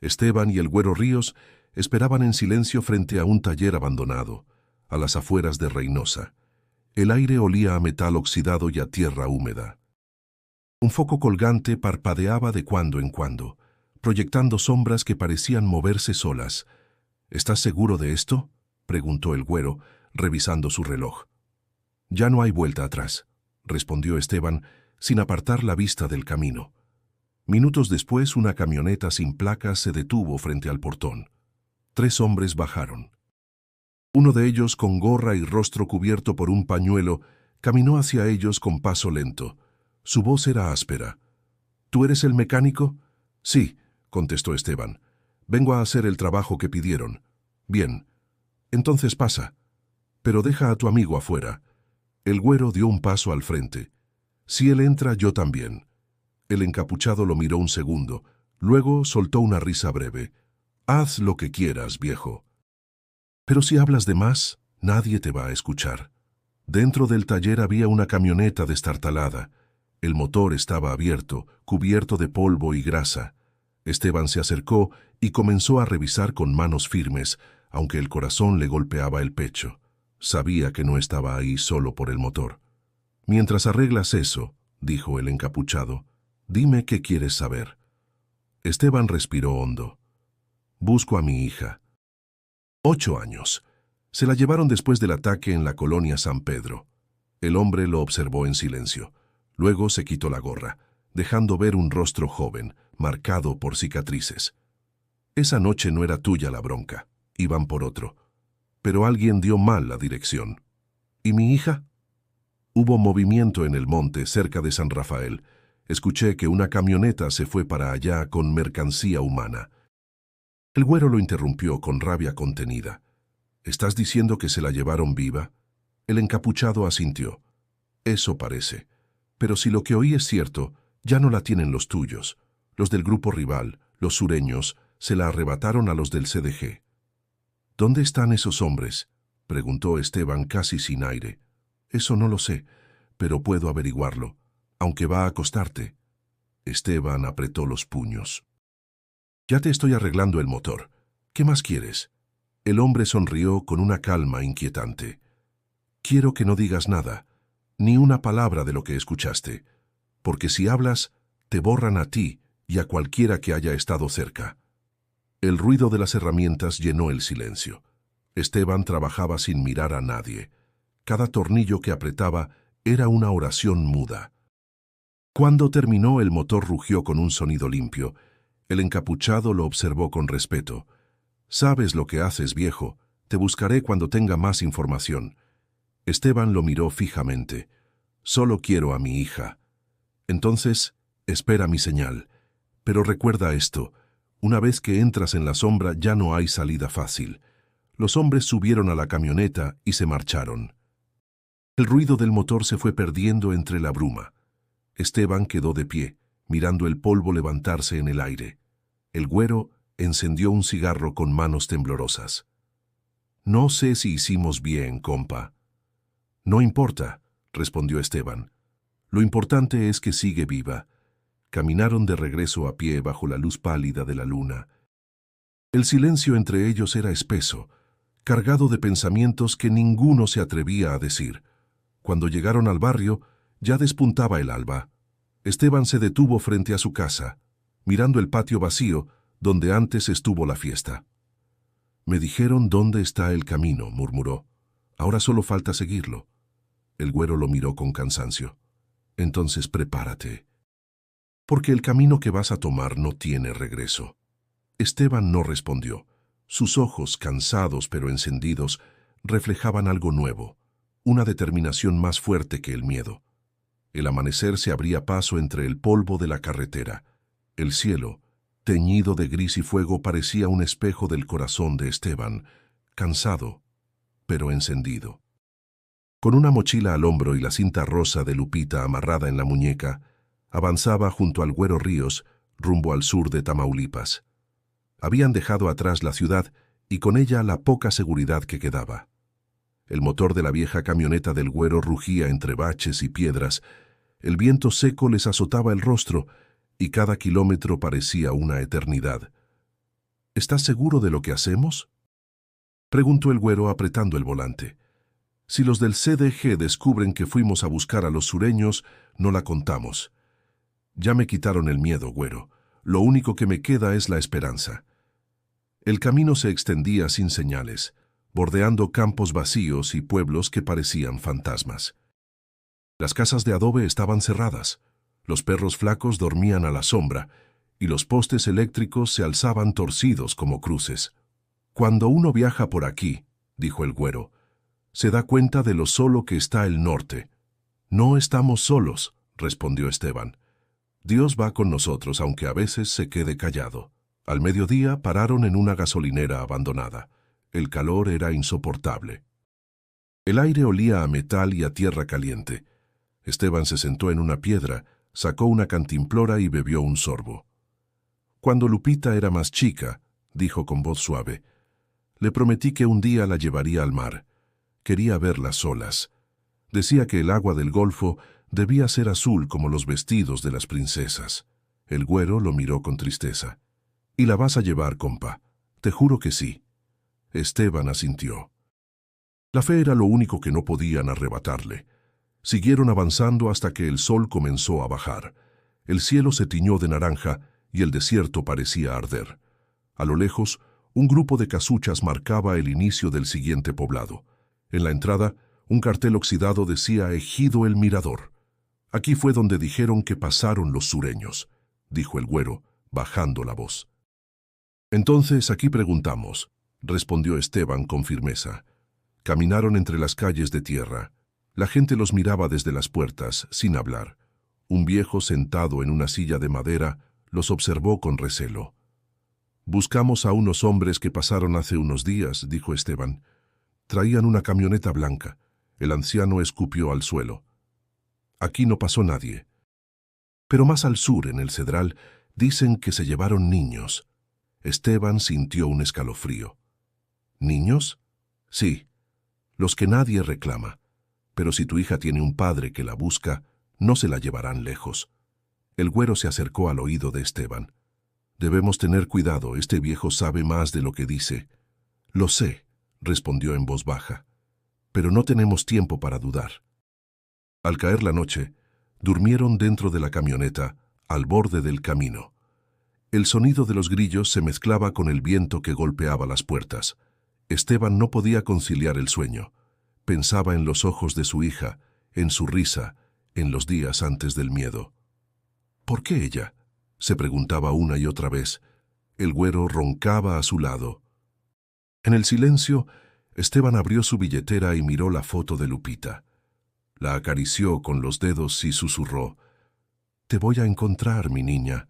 Esteban y el Güero Ríos esperaban en silencio frente a un taller abandonado, a las afueras de Reynosa. El aire olía a metal oxidado y a tierra húmeda. Un foco colgante parpadeaba de cuando en cuando, proyectando sombras que parecían moverse solas. ¿Estás seguro de esto?, preguntó el Güero, revisando su reloj. Ya no hay vuelta atrás, respondió Esteban, sin apartar la vista del camino. Minutos después, una camioneta sin placas se detuvo frente al portón. 3 hombres bajaron. Uno de ellos, con gorra y rostro cubierto por un pañuelo, caminó hacia ellos con paso lento. Su voz era áspera. ¿Tú eres el mecánico? Sí, contestó Esteban. Vengo a hacer el trabajo que pidieron. Bien. Entonces pasa. Pero deja a tu amigo afuera. El Güero dio un paso al frente. Si él entra, yo también. El encapuchado lo miró un segundo. Luego soltó una risa breve. Haz lo que quieras, viejo. Pero si hablas de más, nadie te va a escuchar. Dentro del taller había una camioneta destartalada. El motor estaba abierto, cubierto de polvo y grasa. Esteban se acercó y comenzó a revisar con manos firmes, aunque el corazón le golpeaba el pecho. Sabía que no estaba ahí solo por el motor. Mientras arreglas eso, dijo el encapuchado, dime qué quieres saber. Esteban respiró hondo. Busco a mi hija. 8 años. Se la llevaron después del ataque en la colonia San Pedro. El hombre lo observó en silencio. Luego se quitó la gorra, dejando ver un rostro joven, marcado por cicatrices. Esa noche no era tuya la bronca, iban por otro. Pero alguien dio mal la dirección. ¿Y mi hija? Hubo movimiento en el monte cerca de San Rafael. Escuché que una camioneta se fue para allá con mercancía humana. El Güero lo interrumpió con rabia contenida. ¿Estás diciendo que se la llevaron viva? El encapuchado asintió. Eso parece. Pero si lo que oí es cierto, ya no la tienen los tuyos. Los del grupo rival, los sureños, se la arrebataron a los del CDG. ¿Dónde están esos hombres?, preguntó Esteban casi sin aire. Eso no lo sé, pero puedo averiguarlo, aunque va a costarte. Esteban apretó los puños. Ya te estoy arreglando el motor. ¿Qué más quieres? El hombre sonrió con una calma inquietante. Quiero que no digas nada, ni una palabra de lo que escuchaste, porque si hablas, te borran a ti y a cualquiera que haya estado cerca. El ruido de las herramientas llenó el silencio. Esteban trabajaba sin mirar a nadie. Cada tornillo que apretaba era una oración muda. Cuando terminó, el motor rugió con un sonido limpio. El encapuchado lo observó con respeto. «Sabes lo que haces, viejo. Te buscaré cuando tenga más información». Esteban lo miró fijamente. «Solo quiero a mi hija». «Entonces, espera mi señal. Pero recuerda esto. Una vez que entras en la sombra ya no hay salida fácil». Los hombres subieron a la camioneta y se marcharon. El ruido del motor se fue perdiendo entre la bruma. Esteban quedó de pie, mirando el polvo levantarse en el aire. El Güero encendió un cigarro con manos temblorosas. «No sé si hicimos bien, compa». «No importa», respondió Esteban. «Lo importante es que sigue viva». Caminaron de regreso a pie bajo la luz pálida de la luna. El silencio entre ellos era espeso, cargado de pensamientos que ninguno se atrevía a decir. Cuando llegaron al barrio, ya despuntaba el alba. Esteban se detuvo frente a su casa, mirando el patio vacío donde antes estuvo la fiesta. «Me dijeron dónde está el camino», murmuró. «Ahora solo falta seguirlo». El Güero lo miró con cansancio. «Entonces prepárate, porque el camino que vas a tomar no tiene regreso». Esteban no respondió. Sus ojos, cansados pero encendidos, reflejaban algo nuevo, una determinación más fuerte que el miedo. El amanecer se abría paso entre el polvo de la carretera. El cielo, teñido de gris y fuego, parecía un espejo del corazón de Esteban, cansado, pero encendido. Con una mochila al hombro y la cinta rosa de Lupita amarrada en la muñeca, avanzaba junto al Güero Ríos, rumbo al sur de Tamaulipas. Habían dejado atrás la ciudad y con ella la poca seguridad que quedaba. El motor de la vieja camioneta del Güero rugía entre baches y piedras, el viento seco les azotaba el rostro y cada kilómetro parecía una eternidad. ¿Estás seguro de lo que hacemos?, preguntó el Güero apretando el volante. Si los del CDG descubren que fuimos a buscar a los sureños, no la contamos. Ya me quitaron el miedo, Güero. Lo único que me queda es la esperanza. El camino se extendía sin señales, bordeando campos vacíos y pueblos que parecían fantasmas. Las casas de adobe estaban cerradas, los perros flacos dormían a la sombra, y los postes eléctricos se alzaban torcidos como cruces. Cuando uno viaja por aquí, dijo el Güero, se da cuenta de lo solo que está el norte. No estamos solos, respondió Esteban. Dios va con nosotros, aunque a veces se quede callado. Al mediodía pararon en una gasolinera abandonada. El calor era insoportable. El aire olía a metal y a tierra caliente. Esteban se sentó en una piedra, sacó una cantimplora y bebió un sorbo. Cuando Lupita era más chica, dijo con voz suave, le prometí que un día la llevaría al mar. Quería ver las olas. Decía que el agua del Golfo debía ser azul como los vestidos de las princesas. El Güero lo miró con tristeza. «¿Y la vas a llevar, compa? Te juro que sí». Esteban asintió. La fe era lo único que no podían arrebatarle. Siguieron avanzando hasta que el sol comenzó a bajar. El cielo se tiñó de naranja y el desierto parecía arder. A lo lejos, un grupo de casuchas marcaba el inicio del siguiente poblado. En la entrada, un cartel oxidado decía Ejido El Mirador. «Aquí fue donde dijeron que pasaron los sureños», dijo el Güero, bajando la voz. «Entonces aquí preguntamos», respondió Esteban con firmeza. Caminaron entre las calles de tierra. La gente los miraba desde las puertas, sin hablar. Un viejo sentado en una silla de madera los observó con recelo. «Buscamos a unos hombres que pasaron hace unos días», dijo Esteban. «Traían una camioneta blanca». El anciano escupió al suelo. «Aquí no pasó nadie. Pero más al sur, en el Cedral, dicen que se llevaron niños». Esteban sintió un escalofrío. «¿Niños?» «Sí, los que nadie reclama. Pero si tu hija tiene un padre que la busca, no se la llevarán lejos». El Güero se acercó al oído de Esteban. «Debemos tener cuidado, este viejo sabe más de lo que dice». «Lo sé», respondió en voz baja, «pero no tenemos tiempo para dudar». Al caer la noche, durmieron dentro de la camioneta, al borde del camino. El sonido de los grillos se mezclaba con el viento que golpeaba las puertas. Esteban no podía conciliar el sueño. Pensaba en los ojos de su hija, en su risa, en los días antes del miedo. «¿Por qué ella?», se preguntaba una y otra vez. El Güero roncaba a su lado. En el silencio, Esteban abrió su billetera y miró la foto de Lupita. La acarició con los dedos y susurró: «Te voy a encontrar, mi niña,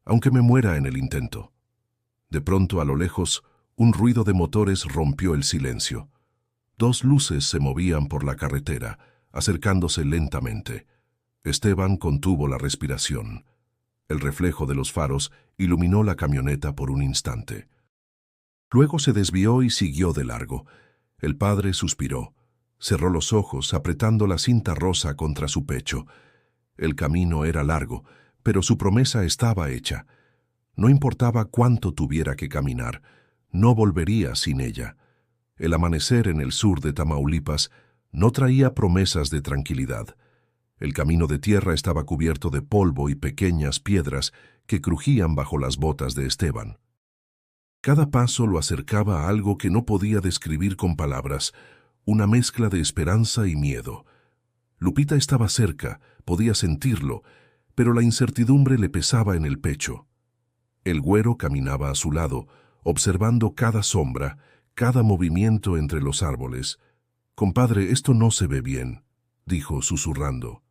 aunque me muera en el intento». De pronto, a lo lejos, un ruido de motores rompió el silencio. 2 luces se movían por la carretera, acercándose lentamente. Esteban contuvo la respiración. El reflejo de los faros iluminó la camioneta por un instante. Luego se desvió y siguió de largo. El padre suspiró. Cerró los ojos, apretando la cinta rosa contra su pecho. El camino era largo, pero su promesa estaba hecha. No importaba cuánto tuviera que caminar, no volvería sin ella. El amanecer en el sur de Tamaulipas no traía promesas de tranquilidad. El camino de tierra estaba cubierto de polvo y pequeñas piedras que crujían bajo las botas de Esteban. Cada paso lo acercaba a algo que no podía describir con palabras, una mezcla de esperanza y miedo. Lupita estaba cerca, podía sentirlo, pero la incertidumbre le pesaba en el pecho. El Güero caminaba a su lado, observando cada sombra, cada movimiento entre los árboles. «Compadre, esto no se ve bien», dijo susurrando.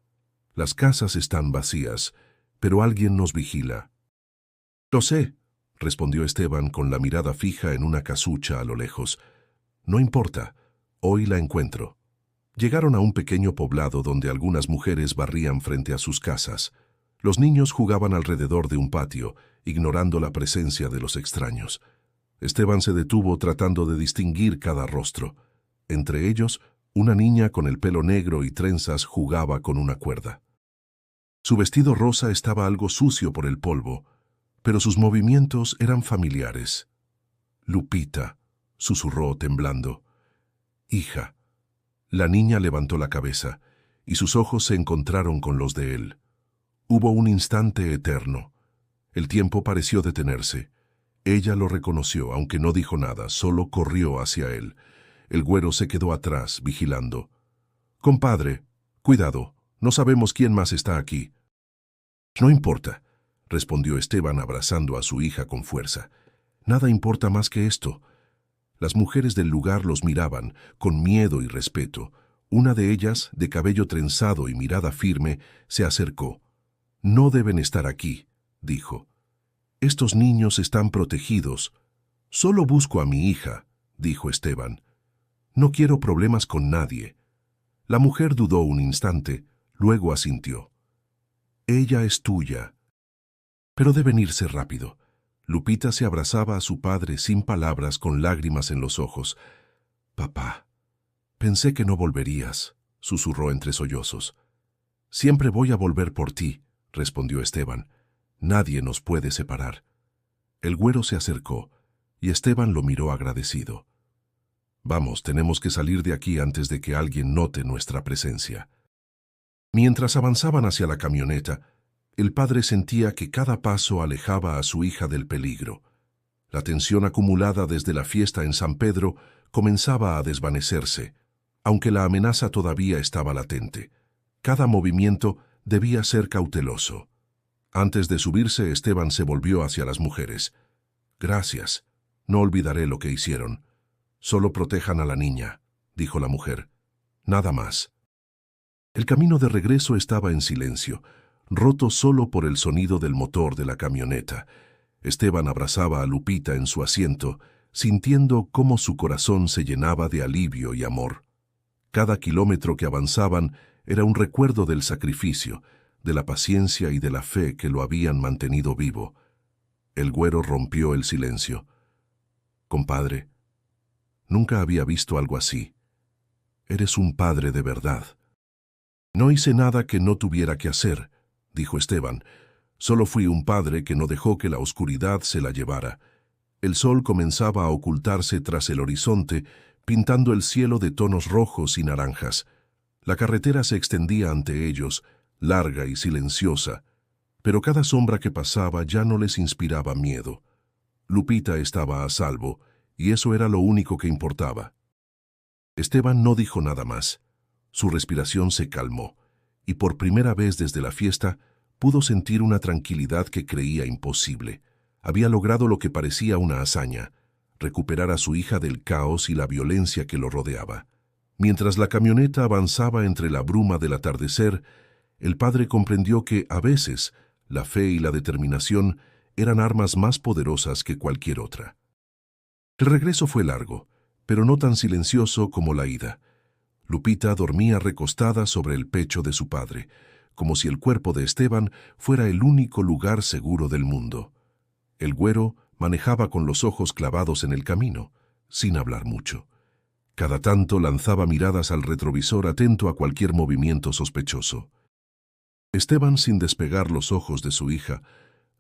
«Las casas están vacías, pero alguien nos vigila». Lo sé, respondió Esteban con la mirada fija en una casucha a lo lejos. No importa, hoy la encuentro. Llegaron a un pequeño poblado donde algunas mujeres barrían frente a sus casas. Los niños jugaban alrededor de un patio, ignorando la presencia de los extraños. Esteban se detuvo tratando de distinguir cada rostro. Entre ellos, una niña con el pelo negro y trenzas jugaba con una cuerda. Su vestido rosa estaba algo sucio por el polvo, pero sus movimientos eran familiares. Lupita, susurró temblando. Hija. La niña levantó la cabeza, y sus ojos se encontraron con los de él. Hubo un instante eterno. El tiempo pareció detenerse. Ella lo reconoció, aunque no dijo nada, solo corrió hacia él. El güero se quedó atrás, vigilando. «Compadre, cuidado, no sabemos quién más está aquí». «No importa», respondió Esteban abrazando a su hija con fuerza. «Nada importa más que esto». Las mujeres del lugar los miraban, con miedo y respeto. Una de ellas, de cabello trenzado y mirada firme, se acercó. «No deben estar aquí», dijo. «Estos niños están protegidos». «Solo busco a mi hija», dijo Esteban. «No quiero problemas con nadie». La mujer dudó un instante, luego asintió. «Ella es tuya. Pero deben irse rápido». Lupita se abrazaba a su padre sin palabras, con lágrimas en los ojos. «Papá, pensé que no volverías», susurró entre sollozos. «Siempre voy a volver por ti», respondió Esteban. «Nadie nos puede separar». El güero se acercó, y Esteban lo miró agradecido. «Vamos, tenemos que salir de aquí antes de que alguien note nuestra presencia». Mientras avanzaban hacia la camioneta, el padre sentía que cada paso alejaba a su hija del peligro. La tensión acumulada desde la fiesta en San Pedro comenzaba a desvanecerse, aunque la amenaza todavía estaba latente. Cada movimiento debía ser cauteloso. Antes de subirse, Esteban se volvió hacia las mujeres. «Gracias. No olvidaré lo que hicieron. Solo protejan a la niña», dijo la mujer. «Nada más». El camino de regreso estaba en silencio, roto solo por el sonido del motor de la camioneta. Esteban abrazaba a Lupita en su asiento, sintiendo cómo su corazón se llenaba de alivio y amor. Cada kilómetro que avanzaban era un recuerdo del sacrificio, de la paciencia y de la fe que lo habían mantenido vivo. El güero rompió el silencio. «Compadre, nunca había visto algo así. Eres un padre de verdad». «No hice nada que no tuviera que hacer», dijo Esteban. «Solo fui un padre que no dejó que la oscuridad se la llevara». El sol comenzaba a ocultarse tras el horizonte, pintando el cielo de tonos rojos y naranjas. La carretera se extendía ante ellos, larga y silenciosa, pero cada sombra que pasaba ya no les inspiraba miedo. Lupita estaba a salvo, y eso era lo único que importaba. Esteban no dijo nada más. Su respiración se calmó, y por primera vez desde la fiesta pudo sentir una tranquilidad que creía imposible. Había logrado lo que parecía una hazaña: recuperar a su hija del caos y la violencia que lo rodeaba. Mientras la camioneta avanzaba entre la bruma del atardecer, el padre comprendió que, a veces, la fe y la determinación eran armas más poderosas que cualquier otra. El regreso fue largo, pero no tan silencioso como la ida. Lupita dormía recostada sobre el pecho de su padre, como si el cuerpo de Esteban fuera el único lugar seguro del mundo. El güero manejaba con los ojos clavados en el camino, sin hablar mucho. Cada tanto lanzaba miradas al retrovisor, atento a cualquier movimiento sospechoso. Esteban, sin despegar los ojos de su hija,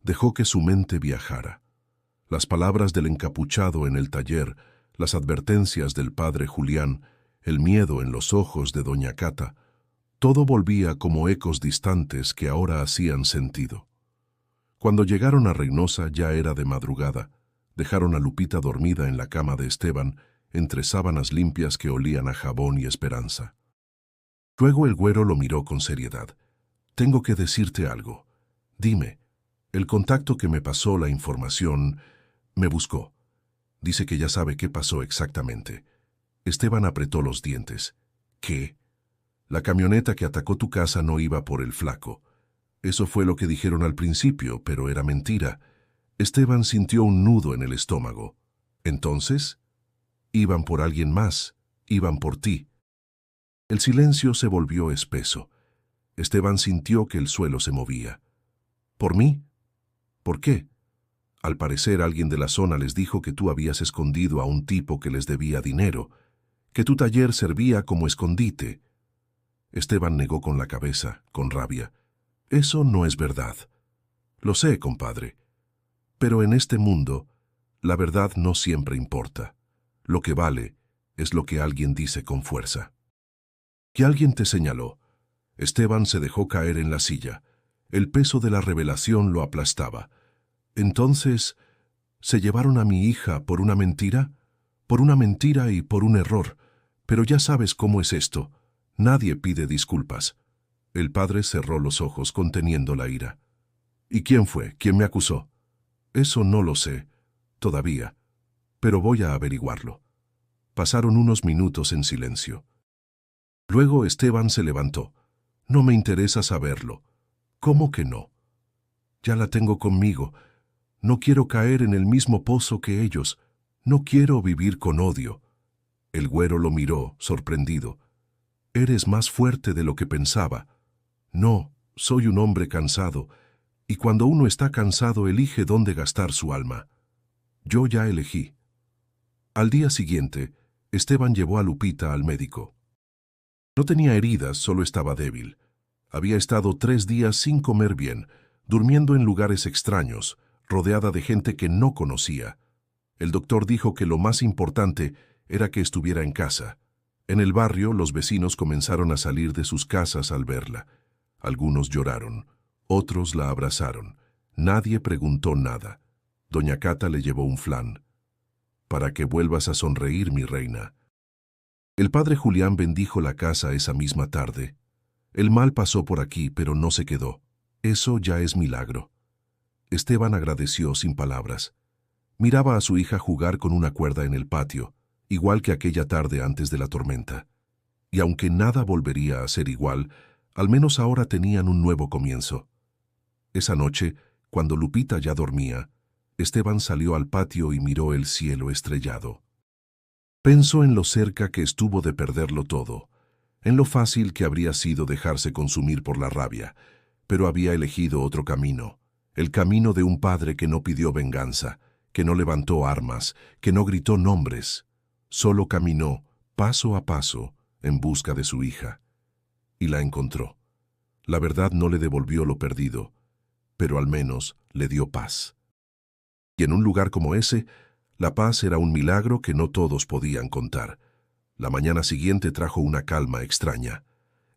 dejó que su mente viajara. Las palabras del encapuchado en el taller, las advertencias del padre Julián, el miedo en los ojos de doña Cata, todo volvía como ecos distantes que ahora hacían sentido. Cuando llegaron a Reynosa ya era de madrugada. Dejaron a Lupita dormida en la cama de Esteban, entre sábanas limpias que olían a jabón y esperanza. Luego el güero lo miró con seriedad. «Tengo que decirte algo. Dime, el contacto que me pasó la información me buscó. Dice que ya sabe qué pasó exactamente». Esteban apretó los dientes. «¿Qué? La camioneta que atacó tu casa no iba por el flaco. Eso fue lo que dijeron al principio, pero era mentira. Esteban sintió un nudo en el estómago. Entonces, iban por alguien más, iban por ti. El silencio se volvió espeso. Esteban sintió que el suelo se movía. ¿Por mí? ¿Por qué? Al parecer alguien de la zona les dijo que tú habías escondido a un tipo que les debía dinero, que tu taller servía como escondite. Esteban negó con la cabeza, con rabia. Eso no es verdad. Lo sé, compadre. Pero en este mundo, la verdad no siempre importa. Lo que vale es lo que alguien dice con fuerza. Que alguien te señaló. Esteban se dejó caer en la silla. El peso de la revelación lo aplastaba. Entonces, ¿se llevaron a mi hija por una mentira? Por una mentira y por un error. Pero ya sabes cómo es esto. Nadie pide disculpas. El padre cerró los ojos conteniendo la ira. ¿Y quién fue? ¿Quién me acusó? Eso no lo sé, todavía, pero voy a averiguarlo. Pasaron unos minutos en silencio. Luego Esteban se levantó. No me interesa saberlo. ¿Cómo que no? Ya la tengo conmigo. No quiero caer en el mismo pozo que ellos. No quiero vivir con odio. El güero lo miró, sorprendido. Eres más fuerte de lo que pensaba. No, soy un hombre cansado, y cuando uno está cansado elige dónde gastar su alma. Yo ya elegí. Al día siguiente, Esteban llevó a Lupita al médico. No tenía heridas, solo estaba débil. Había estado 3 días sin comer bien, durmiendo en lugares extraños, rodeada de gente que no conocía. El doctor dijo que lo más importante era que estuviera en casa. En el barrio, los vecinos comenzaron a salir de sus casas al verla. Algunos lloraron, otros la abrazaron. Nadie preguntó nada. Doña Cata le llevó un flan. Para que vuelvas a sonreír, mi reina. El padre Julián bendijo la casa esa misma tarde. El mal pasó por aquí, pero no se quedó. Eso ya es milagro. Esteban agradeció sin palabras. Miraba a su hija jugar con una cuerda en el patio, igual que aquella tarde antes de la tormenta. Y aunque nada volvería a ser igual, al menos ahora tenían un nuevo comienzo. Esa noche, cuando Lupita ya dormía, Esteban salió al patio y miró el cielo estrellado. Pensó en lo cerca que estuvo de perderlo todo, en lo fácil que habría sido dejarse consumir por la rabia, pero había elegido otro camino, el camino de un padre que no pidió venganza, que no levantó armas, que no gritó nombres, solo caminó, paso a paso, en busca de su hija. Y la encontró. La verdad no le devolvió lo perdido, pero al menos le dio paz. Y en un lugar como ese, la paz era un milagro que no todos podían contar. La mañana siguiente trajo una calma extraña.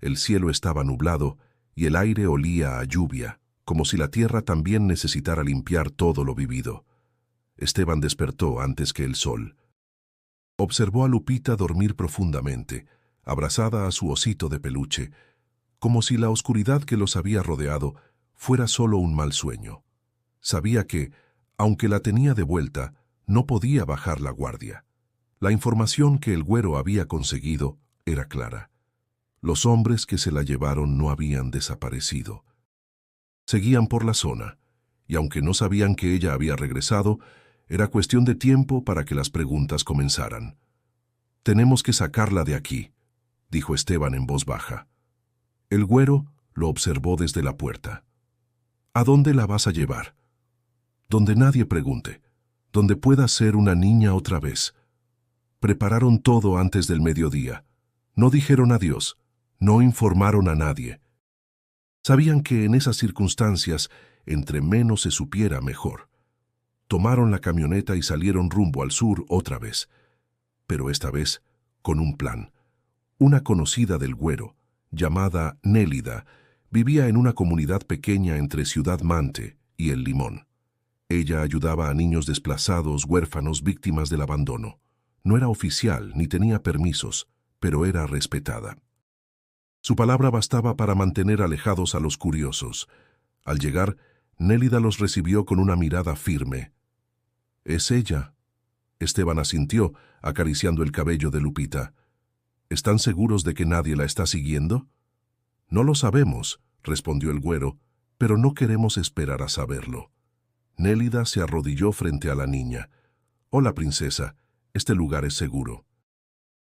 El cielo estaba nublado y el aire olía a lluvia, como si la tierra también necesitara limpiar todo lo vivido. Esteban despertó antes que el sol. Observó a Lupita dormir profundamente, abrazada a su osito de peluche, como si la oscuridad que los había rodeado fuera solo un mal sueño. Sabía que, aunque la tenía de vuelta, no podía bajar la guardia. La información que el güero había conseguido era clara. Los hombres que se la llevaron no habían desaparecido. Seguían por la zona, y aunque no sabían que ella había regresado, era cuestión de tiempo para que las preguntas comenzaran. «Tenemos que sacarla de aquí», dijo Esteban en voz baja. El güero lo observó desde la puerta. «¿A dónde la vas a llevar?» «Donde nadie pregunte, donde pueda ser una niña otra vez». Prepararon todo antes del mediodía. No dijeron adiós, no informaron a nadie. Sabían que en esas circunstancias, entre menos se supiera, mejor. Tomaron la camioneta y salieron rumbo al sur otra vez. Pero esta vez, con un plan. Una conocida del güero, llamada Nélida, vivía en una comunidad pequeña entre Ciudad Mante y El Limón. Ella ayudaba a niños desplazados, huérfanos, víctimas del abandono. No era oficial ni tenía permisos, pero era respetada. Su palabra bastaba para mantener alejados a los curiosos. Al llegar, Nélida los recibió con una mirada firme. «¿Es ella?», Esteban asintió, acariciando el cabello de Lupita. «¿Están seguros de que nadie la está siguiendo?» «No lo sabemos», respondió el güero, «pero no queremos esperar a saberlo». Nélida se arrodilló frente a la niña. «Hola, princesa. Este lugar es seguro.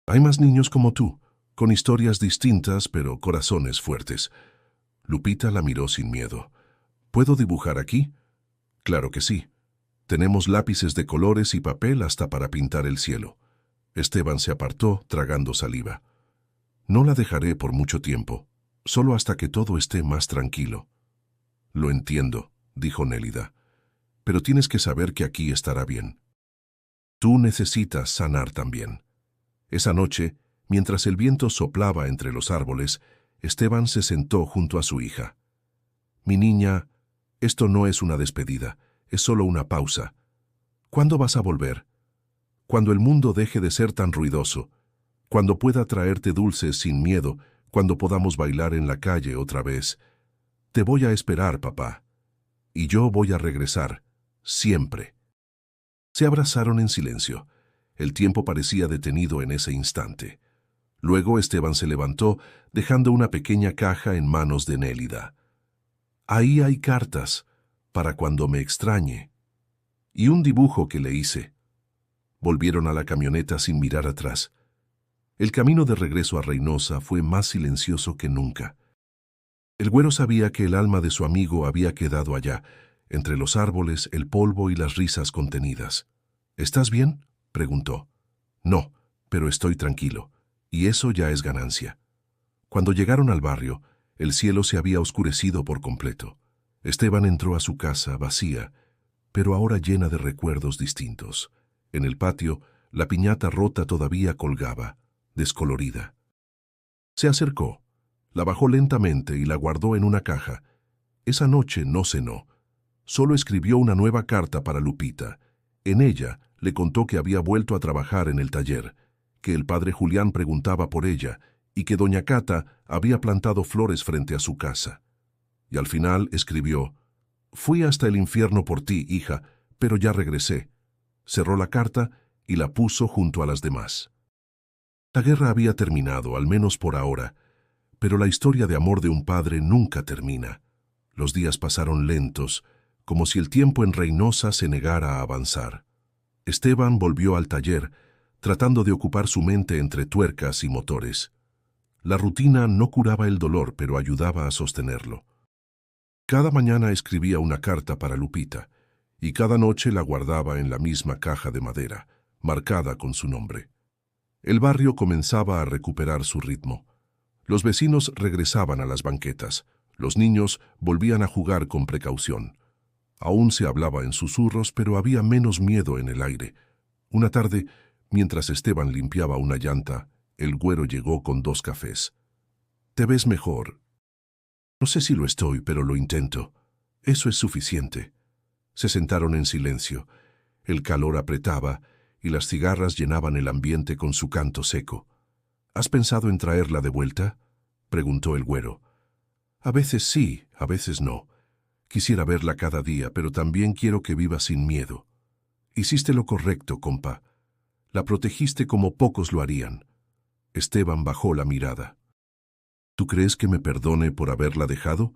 Hay más niños como tú, con historias distintas pero corazones fuertes». Lupita la miró sin miedo. «¿Puedo dibujar aquí?» «Claro que sí. Tenemos lápices de colores y papel hasta para pintar el cielo». Esteban se apartó, tragando saliva. «No la dejaré por mucho tiempo, solo hasta que todo esté más tranquilo». «Lo entiendo», dijo Nélida, «pero tienes que saber que aquí estará bien. Tú necesitas sanar también». Esa noche, mientras el viento soplaba entre los árboles, Esteban se sentó junto a su hija. «Mi niña, esto no es una despedida, es solo una pausa. ¿Cuándo vas a volver? Cuando el mundo deje de ser tan ruidoso, cuando pueda traerte dulces sin miedo, cuando podamos bailar en la calle otra vez. Te voy a esperar, papá. Y yo voy a regresar, siempre». Se abrazaron en silencio. El tiempo parecía detenido en ese instante. Luego Esteban se levantó, dejando una pequeña caja en manos de Nélida. «Ahí hay cartas, para cuando me extrañe. Y un dibujo que le hice». Volvieron a la camioneta sin mirar atrás. El camino de regreso a Reynosa fue más silencioso que nunca. El güero sabía que el alma de su amigo había quedado allá, entre los árboles, el polvo y las risas contenidas. «¿Estás bien?», preguntó. «No, pero estoy tranquilo, y eso ya es ganancia». Cuando llegaron al barrio, el cielo se había oscurecido por completo. Esteban entró a su casa vacía, pero ahora llena de recuerdos distintos. En el patio, la piñata rota todavía colgaba, descolorida. Se acercó, la bajó lentamente y la guardó en una caja. Esa noche no cenó. Solo escribió una nueva carta para Lupita. En ella le contó que había vuelto a trabajar en el taller, que el padre Julián preguntaba por ella y que doña Cata había plantado flores frente a su casa. Y al final escribió: «Fui hasta el infierno por ti, hija, pero ya regresé». Cerró la carta y la puso junto a las demás. La guerra había terminado, al menos por ahora, pero la historia de amor de un padre nunca termina. Los días pasaron lentos, como si el tiempo en Reynosa se negara a avanzar. Esteban volvió al taller, tratando de ocupar su mente entre tuercas y motores. La rutina no curaba el dolor, pero ayudaba a sostenerlo. Cada mañana escribía una carta para Lupita, y cada noche la guardaba en la misma caja de madera, marcada con su nombre. El barrio comenzaba a recuperar su ritmo. Los vecinos regresaban a las banquetas, los niños volvían a jugar con precaución. Aún se hablaba en susurros, pero había menos miedo en el aire. Una tarde, mientras Esteban limpiaba una llanta, el güero llegó con 2 cafés. «Te ves mejor». «No sé si lo estoy, pero lo intento. Eso es suficiente». Se sentaron en silencio. El calor apretaba y las cigarras llenaban el ambiente con su canto seco. «¿Has pensado en traerla de vuelta?», preguntó el güero. «A veces sí, a veces no. Quisiera verla cada día, pero también quiero que viva sin miedo. Hiciste lo correcto, compa. La protegiste como pocos lo harían». Esteban bajó la mirada. «¿Tú crees que me perdone por haberla dejado?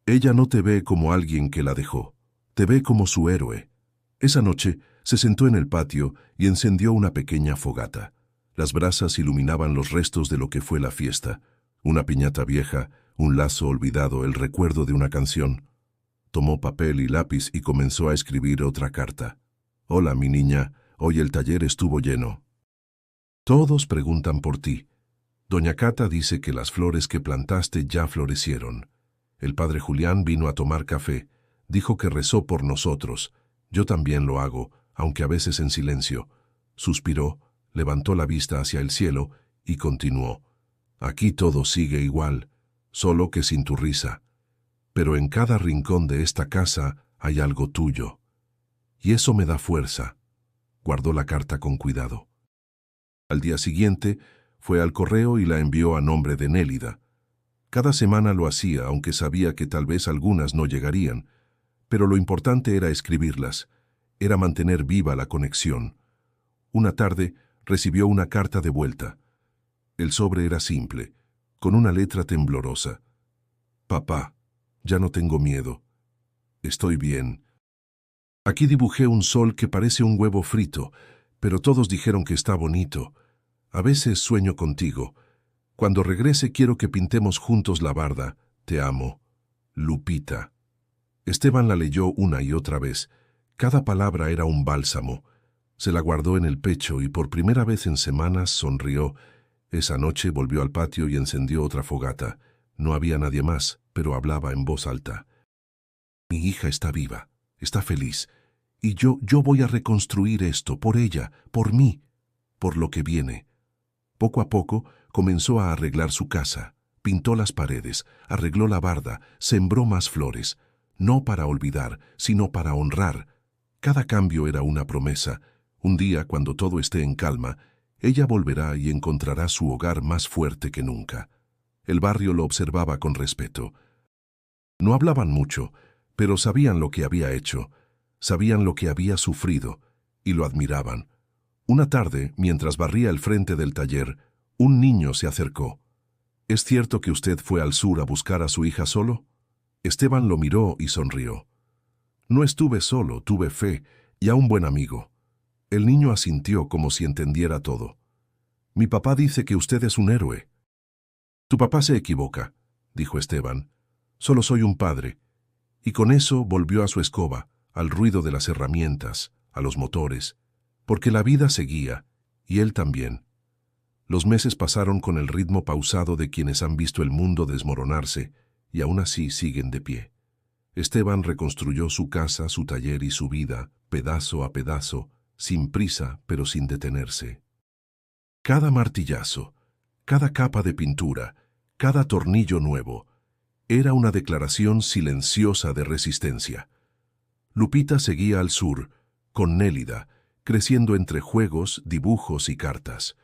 Ella no te ve como alguien que la dejó. Te ve como su héroe». Esa noche se sentó en el patio y encendió una pequeña fogata. Las brasas iluminaban los restos de lo que fue la fiesta. Una piñata vieja, un lazo olvidado, el recuerdo de una canción. Tomó papel y lápiz y comenzó a escribir otra carta. «Hola, mi niña, hoy el taller estuvo lleno. Todos preguntan por ti. Doña Cata dice que las flores que plantaste ya florecieron. El padre Julián vino a tomar café. Dijo que rezó por nosotros. Yo también lo hago, aunque a veces en silencio». Suspiró, levantó la vista hacia el cielo y continuó: «Aquí todo sigue igual, solo que sin tu risa. Pero en cada rincón de esta casa hay algo tuyo. Y eso me da fuerza». Guardó la carta con cuidado. Al día siguiente, fue al correo y la envió a nombre de Nélida. Cada semana lo hacía, aunque sabía que tal vez algunas no llegarían, pero lo importante era escribirlas, era mantener viva la conexión. Una tarde recibió una carta de vuelta. El sobre era simple, con una letra temblorosa. «Papá, ya no tengo miedo. Estoy bien. Aquí dibujé un sol que parece un huevo frito, pero todos dijeron que está bonito. A veces sueño contigo. Cuando regrese quiero que pintemos juntos la barda. Te amo. Lupita. Esteban la leyó una y otra vez. Cada palabra era un bálsamo. Se la guardó en el pecho y por primera vez en semanas sonrió. Esa noche volvió al patio y encendió otra fogata. No había nadie más, pero hablaba en voz alta. Mi hija está viva, está feliz, y yo voy a reconstruir esto por ella, por mí, por lo que viene. Poco a poco comenzó a arreglar su casa, pintó las paredes, arregló la barda, sembró más flores, no para olvidar, sino para honrar. Cada cambio era una promesa. Un día, cuando todo esté en calma, ella volverá y encontrará su hogar más fuerte que nunca. El barrio lo observaba con respeto. No hablaban mucho, pero sabían lo que había hecho, sabían lo que había sufrido, y lo admiraban. Una tarde, mientras barría el frente del taller, un niño se acercó. ¿Es cierto que usted fue al sur a buscar a su hija solo? Esteban lo miró y sonrió. No estuve solo, tuve fe y a un buen amigo. El niño asintió como si entendiera todo. Mi papá dice que usted es un héroe. Tu papá se equivoca, dijo Esteban. Solo soy un padre. Y con eso volvió a su escoba, al ruido de las herramientas, a los motores, porque la vida seguía, y él también. Los meses pasaron con el ritmo pausado de quienes han visto el mundo desmoronarse, y aún así siguen de pie. Esteban reconstruyó su casa, su taller y su vida, pedazo a pedazo, sin prisa pero sin detenerse. Cada martillazo, cada capa de pintura, cada tornillo nuevo, era una declaración silenciosa de resistencia. Lupita seguía al sur, con Nélida, creciendo entre juegos, dibujos y cartas.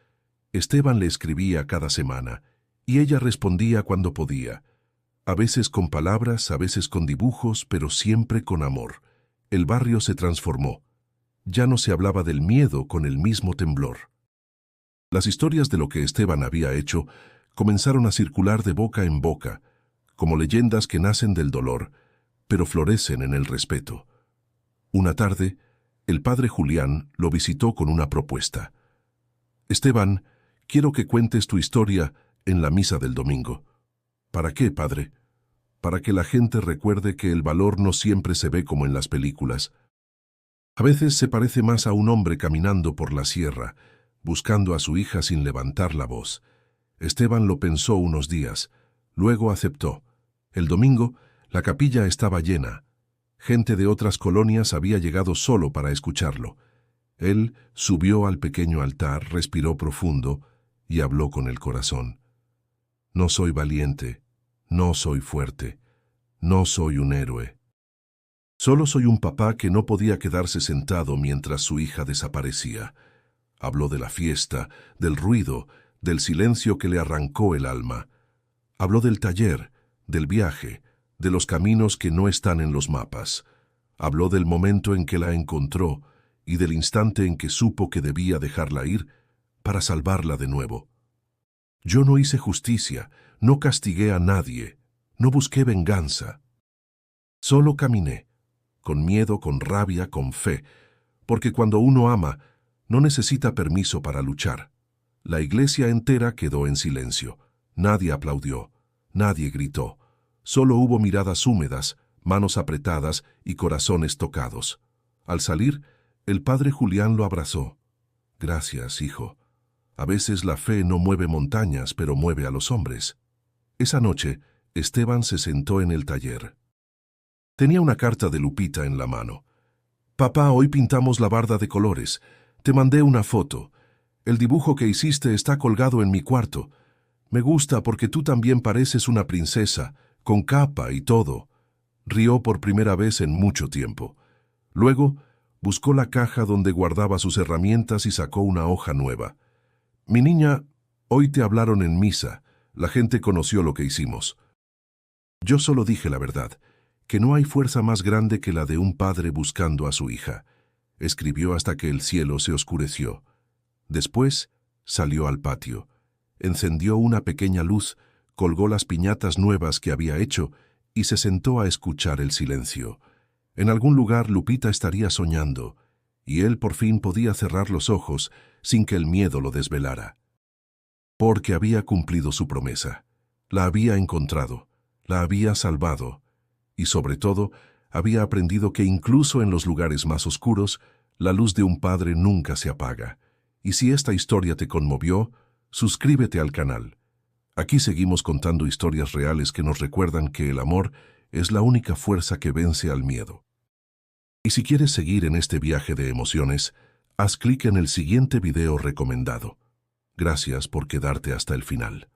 Esteban le escribía cada semana, y ella respondía cuando podía. A veces con palabras, a veces con dibujos, pero siempre con amor. El barrio se transformó. Ya no se hablaba del miedo con el mismo temblor. Las historias de lo que Esteban había hecho comenzaron a circular de boca en boca, como leyendas que nacen del dolor, pero florecen en el respeto. Una tarde, el padre Julián lo visitó con una propuesta. Esteban, quiero que cuentes tu historia en la misa del domingo. ¿Para qué, padre? Para que la gente recuerde que el valor no siempre se ve como en las películas. A veces se parece más a un hombre caminando por la sierra, buscando a su hija sin levantar la voz. Esteban lo pensó unos días, luego aceptó. El domingo, la capilla estaba llena. Gente de otras colonias había llegado solo para escucharlo. Él subió al pequeño altar, respiró profundo y habló con el corazón. No soy valiente, no soy fuerte, no soy un héroe. Solo soy un papá que no podía quedarse sentado mientras su hija desaparecía. Habló de la fiesta, del ruido, del silencio que le arrancó el alma. Habló del taller, del viaje, de los caminos que no están en los mapas. Habló del momento en que la encontró y del instante en que supo que debía dejarla ir para salvarla de nuevo. Yo no hice justicia, no castigué a nadie, no busqué venganza. Solo caminé, con miedo, con rabia, con fe, porque cuando uno ama, no necesita permiso para luchar. La iglesia entera quedó en silencio. Nadie aplaudió, nadie gritó. Solo hubo miradas húmedas, manos apretadas y corazones tocados. Al salir, el padre Julián lo abrazó. Gracias, hijo. A veces la fe no mueve montañas, pero mueve a los hombres. Esa noche, Esteban se sentó en el taller. Tenía una carta de Lupita en la mano. Papá, hoy pintamos la barda de colores. Te mandé una foto. El dibujo que hiciste está colgado en mi cuarto. Me gusta porque tú también pareces una princesa, con capa y todo. Rió por primera vez en mucho tiempo. Luego, buscó la caja donde guardaba sus herramientas y sacó una hoja nueva. Mi niña, hoy te hablaron en misa. La gente conoció lo que hicimos. Yo solo dije la verdad, que no hay fuerza más grande que la de un padre buscando a su hija. Escribió hasta que el cielo se oscureció. Después salió al patio. Encendió una pequeña luz, colgó las piñatas nuevas que había hecho y se sentó a escuchar el silencio. En algún lugar Lupita estaría soñando, y él por fin podía cerrar los ojos sin que el miedo lo desvelara. Porque había cumplido su promesa. La había encontrado, la había salvado, y sobre todo, había aprendido que incluso en los lugares más oscuros, la luz de un padre nunca se apaga. Y si esta historia te conmovió, suscríbete al canal. Aquí seguimos contando historias reales que nos recuerdan que el amor es la única fuerza que vence al miedo. Y si quieres seguir en este viaje de emociones, haz clic en el siguiente video recomendado. Gracias por quedarte hasta el final.